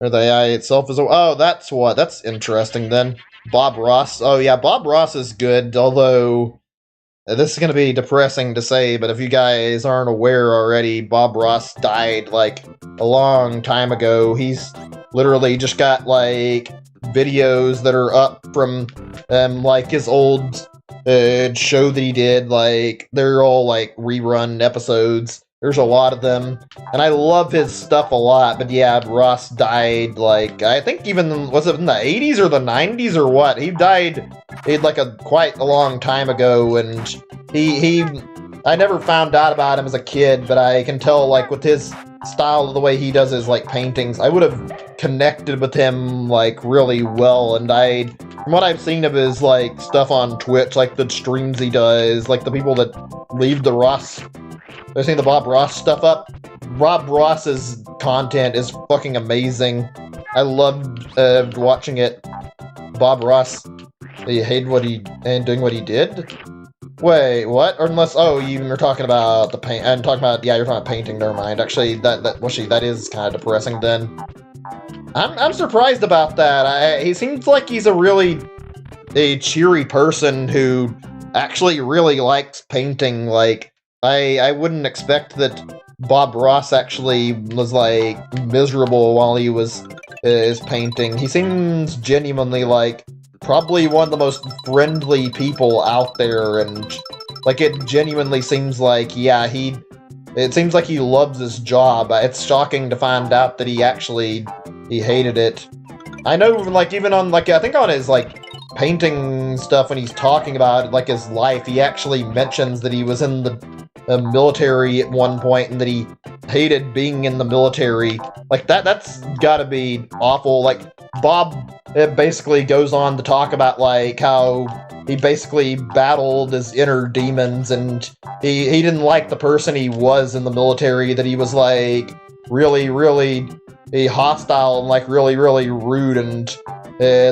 Or the AI itself is... Oh, that's what. That's interesting, then. Bob Ross. Oh, yeah, Bob Ross is good, although... This is going to be depressing to say, but if you guys aren't aware already, Bob Ross died, like, a long time ago. He's literally just got, like, videos that are up from, like, his old show that he did. Like, they're all, like, rerun episodes. There's a lot of them, and I love his stuff a lot, but yeah, Ross died, like, I think even, was it in the 80s or the 90s or what? He died, like, quite a long time ago, and I never found out about him as a kid, but I can tell, like, with his style, the way he does his, like, paintings, I would have connected with him, like, really well, and from what I've seen of his, like, stuff on Twitch, like, the streams he does, like, the people that leave the Ross... I've seen the Bob Ross stuff up. Bob Ross's content is fucking amazing. I loved watching it. Bob Ross, he hated doing what he did? Wait, what? Or unless, oh, you were talking about the paint, I'm talking about, yeah, you're talking about painting, never mind. Actually, that is kind of depressing then. I'm surprised about that. He seems like he's a cheery person who actually really likes painting, like, I wouldn't expect that Bob Ross actually was, like, miserable while he was painting. He seems genuinely, like, probably one of the most friendly people out there, and, like, it genuinely seems like, yeah, it seems like he loves his job. It's shocking to find out that he hated it. I know, like, even on, like, I think on his, like, painting stuff when he's talking about, like, his life, he actually mentions that he was in the military at one point and that he hated being in the military. Like, that's gotta be awful. Like, Bob basically goes on to talk about, like, how he basically battled his inner demons, and he didn't like the person he was in the military, that he was, like, really, really hostile and, like, really, really rude, and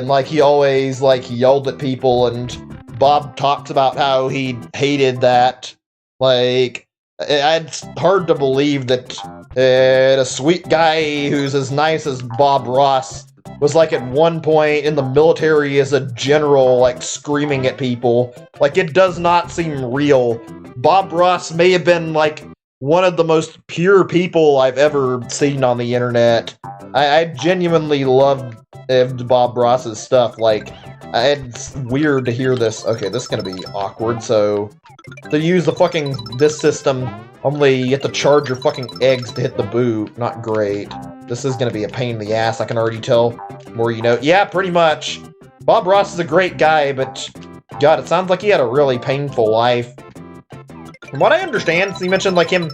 like, he always, like, yelled at people, and Bob talks about how he hated that. Like, it's hard to believe that a sweet guy who's as nice as Bob Ross was, like, at one point in the military as a general, like, screaming at people. Like, it does not seem real. Bob Ross may have been, like, one of the most pure people I've ever seen on the internet. I genuinely loved Bob Ross's stuff. Like, it's weird to hear this. Okay, this is gonna be awkward, so... To use this system, only you have to charge your fucking eggs to hit the boot. Not great. This is gonna be a pain in the ass, I can already tell. More you know. Yeah, pretty much. Bob Ross is a great guy, but... God, it sounds like he had a really painful life. From what I understand, so you mentioned, like, him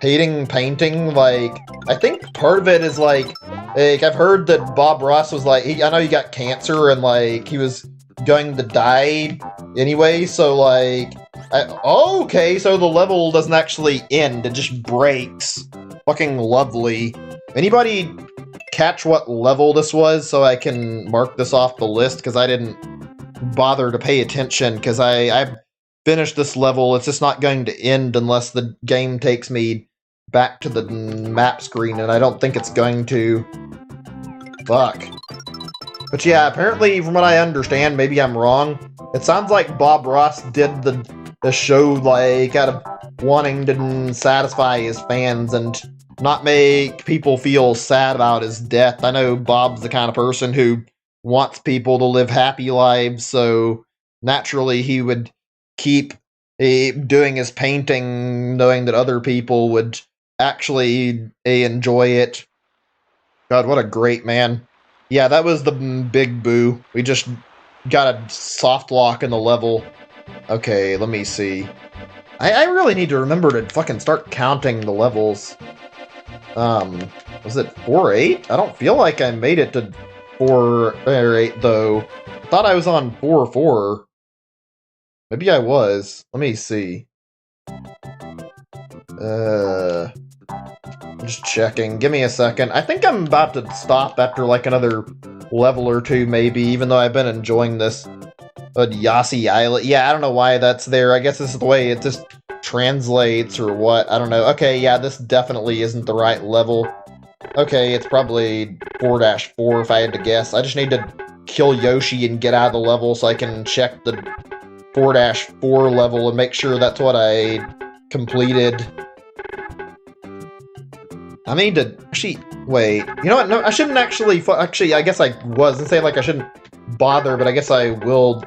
hating painting, like, I think part of it is, like, I've heard that Bob Ross was, like, I know he got cancer, and, like, he was going to die anyway, so, like, okay, so the level doesn't actually end, it just breaks. Fucking lovely. Anybody catch what level this was, so I can mark this off the list, because I didn't bother to pay attention, because I finished this level. It's just not going to end unless the game takes me back to the map screen, and I don't think it's going to. Fuck. But yeah, apparently, from what I understand, maybe I'm wrong, it sounds like Bob Ross did the show, like, out of wanting to satisfy his fans and not make people feel sad about his death. I know Bob's the kind of person who wants people to live happy lives, so naturally he would keep doing his painting, knowing that other people would actually enjoy it. God, what a great man. Yeah, that was the big boo. We just got a soft lock in the level. Okay, let me see. I really need to remember to fucking start counting the levels. Was it 4-8? I don't feel like I made it to 4 or 8 though. I thought I was on 4-4. Maybe I was. Let me see. I'm just checking. Give me a second. I think I'm about to stop after like another level or two, maybe, even though I've been enjoying this. Yoshi Island. Yeah, I don't know why that's there. I guess this is the way it just translates or what. I don't know. Okay, yeah, this definitely isn't the right level. Okay, it's probably 4-4 if I had to guess. I just need to kill Yoshi and get out of the level so I can check the 4-4 level and make sure that's what I completed. I need to actually wait. You know what? No, I shouldn't actually. Actually, I guess I was and say like I shouldn't bother, but I guess I will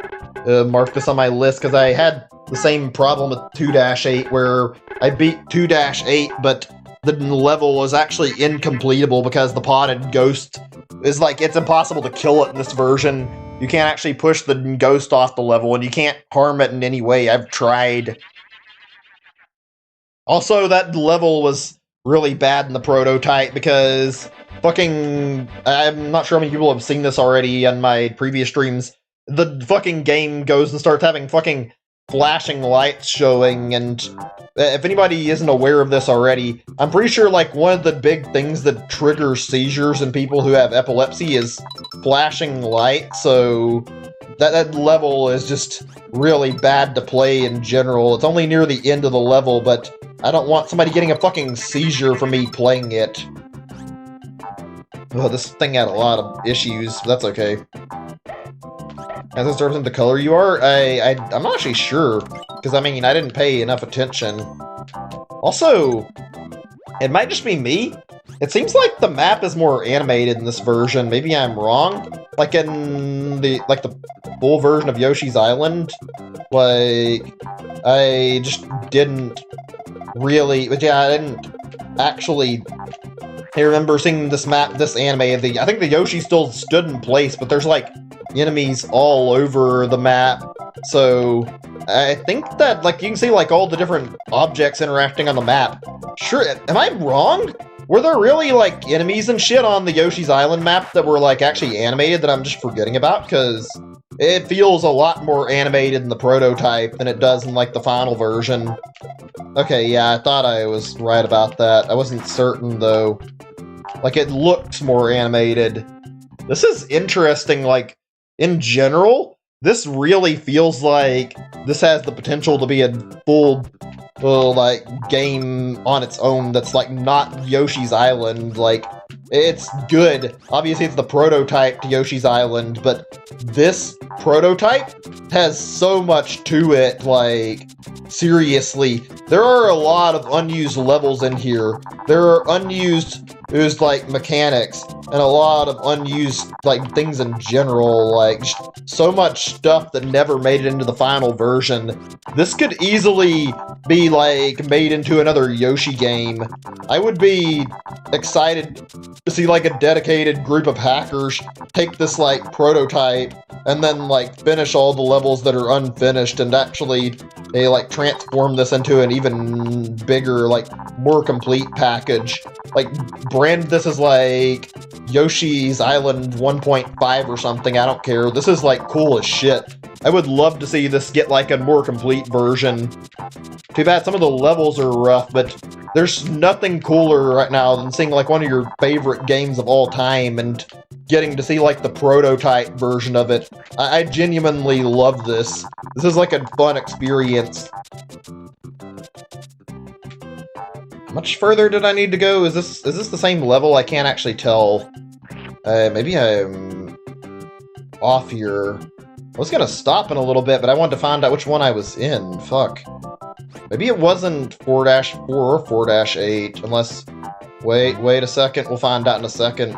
mark this on my list because I had the same problem with 2-8 where I beat 2-8, but the level was actually incompletable because the potted ghost is like it's impossible to kill it in this version. You can't actually push the ghost off the level, and you can't harm it in any way. I've tried. Also, that level was really bad in the prototype because fucking... I'm not sure how many people have seen this already on my previous streams. The fucking game goes and starts having fucking flashing lights showing, and if anybody isn't aware of this already, I'm pretty sure like one of the big things that triggers seizures in people who have epilepsy is flashing light, so that level is just really bad to play in general. It's only near the end of the level, but I don't want somebody getting a fucking seizure from me playing it. Oh, this thing had a lot of issues, but that's okay. As this represents the color you are? I'm not actually sure, because I mean, I didn't pay enough attention. Also, it might just be me. It seems like the map is more animated in this version. Maybe I'm wrong. Like in the full version of Yoshi's Island, like I just didn't really. But yeah, I didn't actually. I remember seeing this map, this anime. I think the Yoshi still stood in place, but there's like enemies all over the map. So I think that like you can see like all the different objects interacting on the map. Sure, am I wrong? Were there really like enemies and shit on the Yoshi's Island map that were like actually animated that I'm just forgetting about? Because it feels a lot more animated in the prototype than it does in like the final version. Okay, yeah, I thought I was right about that. I wasn't certain though. Like it looks more animated. This is interesting, like in general, this really feels like this has the potential to be a full like game on its own that's like not Yoshi's Island. Like it's good. Obviously it's the prototype to Yoshi's Island, but this prototype has so much to it. Like seriously, there are a lot of unused levels in here. There are unused like mechanics and a lot of unused like things in general, like so much stuff that never made it into the final version. This could easily be like made into another Yoshi game. I would be excited to see like a dedicated group of hackers take this like prototype and then like finish all the levels that are unfinished and actually they like transform this into an even bigger, like more complete package. Like brand this as like Yoshi's Island 1.5 or something, I don't care. This is like cool as shit. I would love to see this get like a more complete version. Too bad some of the levels are rough, but there's nothing cooler right now than seeing like one of your favorite games of all time and getting to see like the prototype version of it. I genuinely love this. This is like a fun experience. How much further did I need to go? Is this the same level? I can't actually tell. Maybe I'm off here. I was gonna stop in a little bit, but I wanted to find out which one I was in. Fuck. Maybe it wasn't 4-4 or 4-8, unless... Wait a second. We'll find out in a second.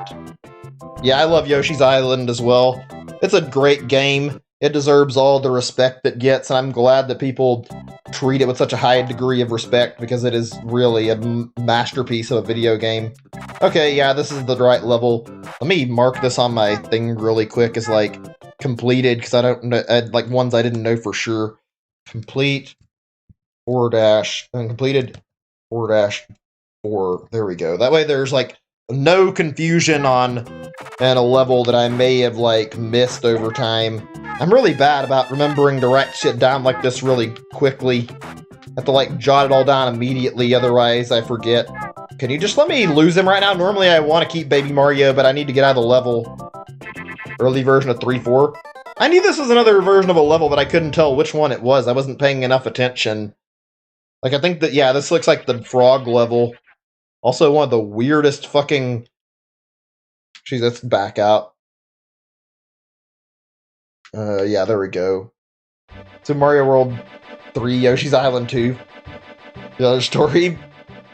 Yeah, I love Yoshi's Island as well. It's a great game. It deserves all the respect it gets, and I'm glad that people treat it with such a high degree of respect because it is really a masterpiece of a video game. Okay, yeah, this is the right level. Let me mark this on my thing really quick as like completed because I don't know, like ones I didn't know for sure. Complete completed 4-4. There we go. That way there's like no confusion on and a level that I may have like missed over time. I'm really bad about remembering to write shit down like this really quickly. I have to like jot it all down immediately, otherwise I forget. Can you just let me lose him right now? Normally I want to keep Baby Mario, but I need to get out of the level. Early version of 3-4. I knew this was another version of a level, but I couldn't tell which one it was. I wasn't paying enough attention. Like, I think that, yeah, this looks like the frog level. Also, one of the weirdest fucking... Jeez, let's back out. Yeah, there we go. So Mario World 3, Yoshi's Island 2. The other story.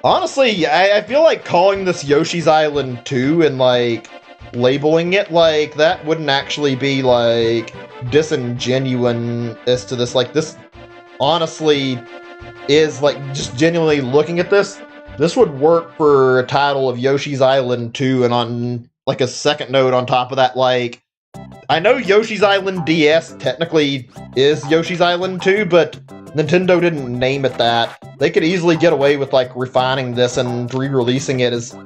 Honestly, I feel like calling this Yoshi's Island 2 and, like, labeling it like that wouldn't actually be, like, disingenuous to this. Like, this honestly is, like, just genuinely looking at this, this would work for a title of Yoshi's Island 2, and on, like, a second note on top of that, like, I know Yoshi's Island DS technically is Yoshi's Island 2, but Nintendo didn't name it that. They could easily get away with, like, refining this and re-releasing it as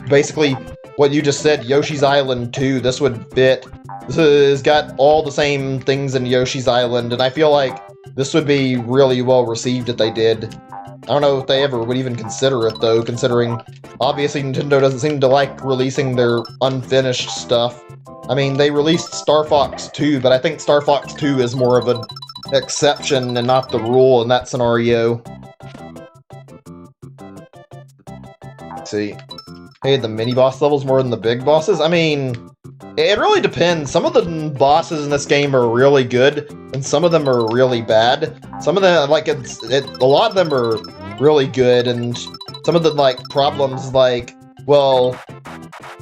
basically what you just said, Yoshi's Island 2. This would fit. This has got all the same things in Yoshi's Island, and I feel like this would be really well received if they did. I don't know if they ever would even consider it, though, considering obviously Nintendo doesn't seem to like releasing their unfinished stuff. I mean, they released Star Fox 2, but I think Star Fox 2 is more of an exception and not the rule in that scenario. Let's see. Hey, the mini-boss levels more than the big bosses? I mean, it really depends. Some of the bosses in this game are really good, and some of them are really bad. Some of them, like, a lot of them are really good, and some of the, like, problems, like, well,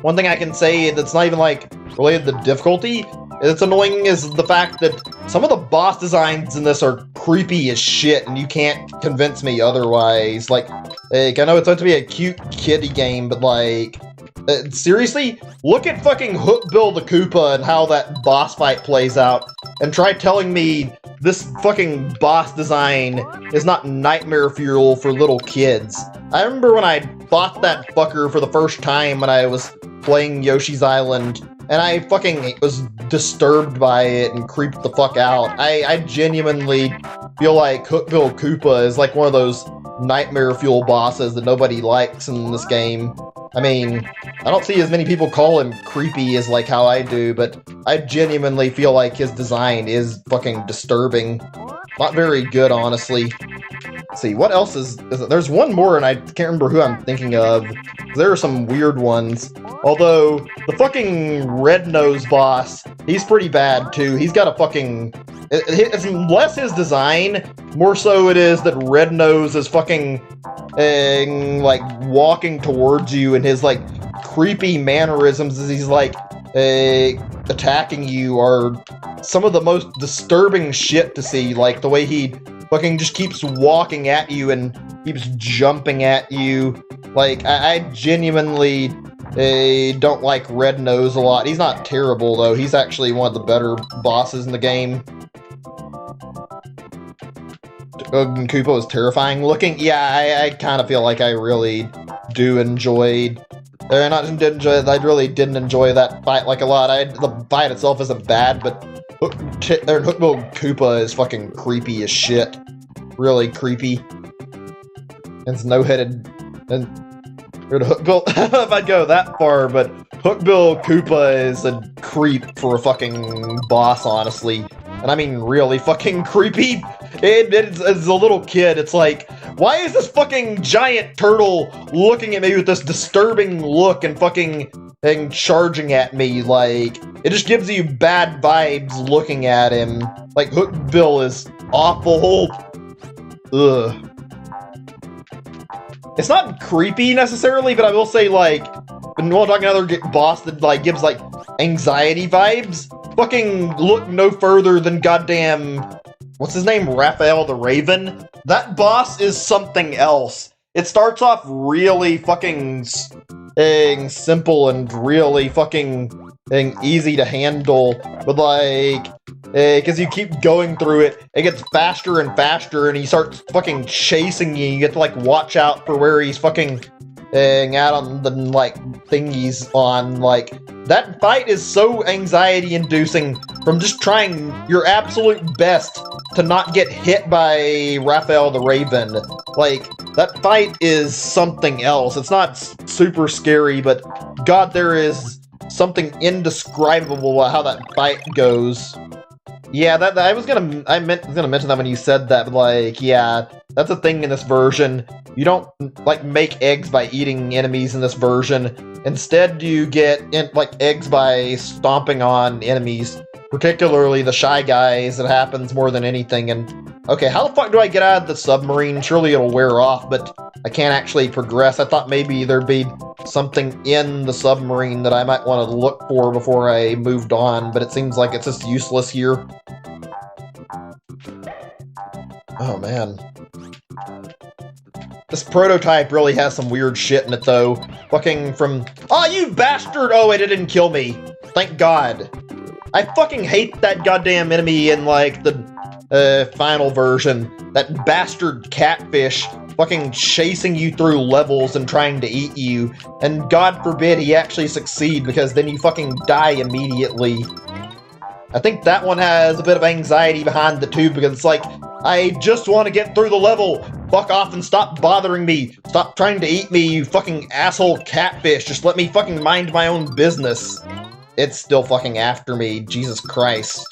one thing I can say that's not even, like, related to difficulty that's annoying is the fact that some of the boss designs in this are creepy as shit, and you can't convince me otherwise. Like, I know it's meant to be a cute kiddie game, but, like, seriously? Look at fucking Hook Bill the Koopa and how that boss fight plays out, and try telling me this fucking boss design is not nightmare fuel for little kids. I remember when I bought that fucker for the first time when I was playing Yoshi's Island, and I fucking was disturbed by it and creeped the fuck out. I genuinely feel like Hook Bill Koopa is like one of those nightmare fuel bosses that nobody likes in this game. I mean, I don't see as many people call him creepy as like how I do, but I genuinely feel like his design is fucking disturbing. Not very good, honestly. Let's see, what else is there's one more and I can't remember who I'm thinking of. There are some weird ones. Although, the fucking Red Nose boss, he's pretty bad too. He's got a fucking... It's less his design, more so it is that Red Nose is fucking, like, walking towards you, and his, like, creepy mannerisms as he's, like, attacking you are some of the most disturbing shit to see. Like, the way he fucking just keeps walking at you and keeps jumping at you. Like, I genuinely don't like Red Nose a lot. He's not terrible, though. He's actually one of the better bosses in the game. Koopa was terrifying looking. Yeah, I kind of feel like I really do enjoy... I really didn't enjoy that fight like a lot. The fight itself isn't bad, but Hook Bill Koopa is fucking creepy as shit. Really creepy. And it's no-headed... And Hook Bill... I don't know if I'd go that far, but Hook Bill Koopa is a creep for a fucking boss, honestly. And I mean really fucking creepy. As a little kid, it's like, why is this fucking giant turtle looking at me with this disturbing look and fucking charging at me? Like, it just gives you bad vibes looking at him. Like, Hook Bill is awful. Ugh. It's not creepy necessarily, but I will say, like, when we're talking another boss that, like, gives, like, anxiety vibes, fucking look no further than goddamn what's his name? Raphael the Raven? That boss is something else. It starts off really fucking simple and really fucking easy to handle, but like, because you keep going through it, it gets faster and faster, and he starts fucking chasing you. You get to like watch out for where he's fucking out on the like thingies on. Like, that fight is so anxiety inducing from just trying your absolute best to not get hit by Raphael the Raven. Like, that fight is something else. It's not super scary, but god, there is something indescribable about how that fight goes. Yeah, I meant to mention that when you said that, but like, yeah, that's a thing in this version. You don't like make eggs by eating enemies in this version. Instead, you get like eggs by stomping on enemies, particularly the shy guys. It happens more than anything. And okay, how the fuck do I get out of the submarine? Surely it'll wear off, but I can't actually progress. I thought maybe there'd be something in the submarine that I might want to look for before I moved on, but it seems like it's just useless here. Oh man. This prototype really has some weird shit in it though. Fucking from... Oh, you bastard! Oh wait, it didn't kill me. Thank god. I fucking hate that goddamn enemy in like the final version. That bastard catfish fucking chasing you through levels and trying to eat you. And god forbid he actually succeed, because then you fucking die immediately. I think that one has a bit of anxiety behind the tube, because it's like, I just want to get through the level. Fuck off and stop bothering me. Stop trying to eat me, you fucking asshole catfish. Just let me fucking mind my own business. It's still fucking after me, Jesus Christ.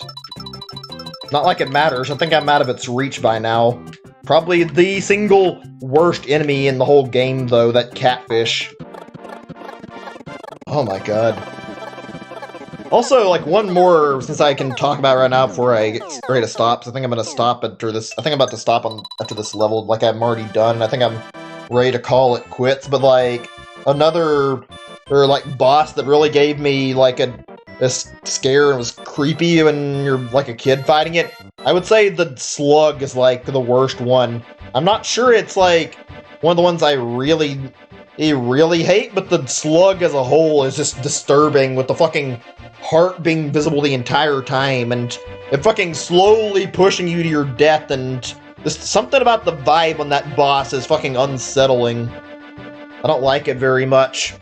Not like it matters. I think I'm out of its reach by now. Probably the single worst enemy in the whole game, though, that catfish. Oh my god. Also, like, one more, since I can talk about right now before I get ready to stop. So I think I'm gonna stop after this. I think I'm about to stop after this level, like I'm already done. I think I'm ready to call it quits. But like, another, or like, boss that really gave me like a scare and was creepy when you're like a kid fighting it, I would say the slug is like the worst one. I'm not sure it's like one of the ones I really hate, but the slug as a whole is just disturbing, with the fucking heart being visible the entire time, and it fucking slowly pushing you to your death, and just something about the vibe on that boss is fucking unsettling. I don't like it very much.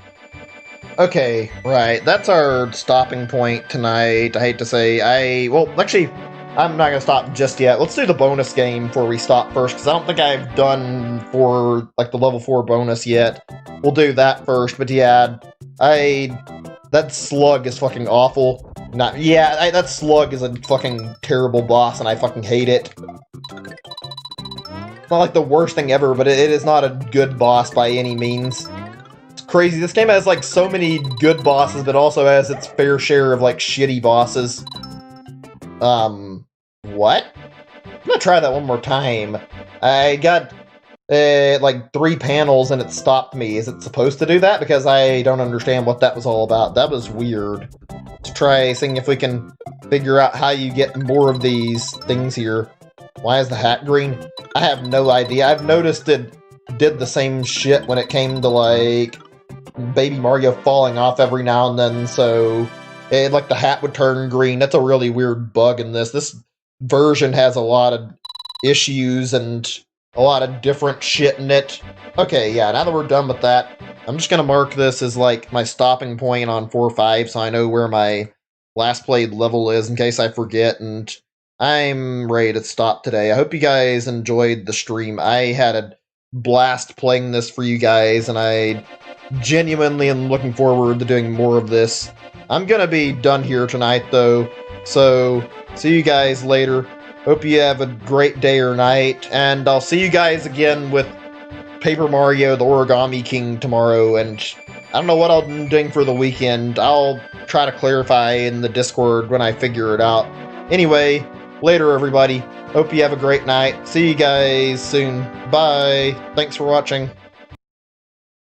Okay, right, that's our stopping point tonight. I hate to say, well, actually, I'm not gonna stop just yet. Let's do the bonus game before we stop first, because I don't think I've done for like the level 4 bonus yet. We'll do that first, but yeah, that slug is fucking awful. That slug is a fucking terrible boss, and I fucking hate it. It's not like the worst thing ever, but it is not a good boss by any means. It's crazy. This game has like so many good bosses, but also has its fair share of like shitty bosses. What? I'm gonna try that one more time. I got like 3 panels and it stopped me. Is it supposed to do that? Because I don't understand what that was all about. That was weird. Let's try seeing if we can figure out how you get more of these things here. Why is the hat green? I have no idea. I've noticed it did the same shit when it came to like Baby Mario falling off every now and then, so like the hat would turn green. That's a really weird bug in this. This version has a lot of issues and a lot of different shit in it. Okay, yeah, now that we're done with that, I'm just gonna mark this as like my stopping point on 4-5, so I know where my last played level is in case I forget, and I'm ready to stop today. I hope you guys enjoyed the stream. I had a blast playing this for you guys, and I genuinely am looking forward to doing more of this. I'm gonna be done here tonight, though, so see you guys later. Hope you have a great day or night, and I'll see you guys again with Paper Mario the Origami King tomorrow, and I don't know what I'm doing for the weekend. I'll try to clarify in the Discord when I figure it out. Anyway, later everybody. Hope you have a great night. See you guys soon. Bye. Thanks for watching.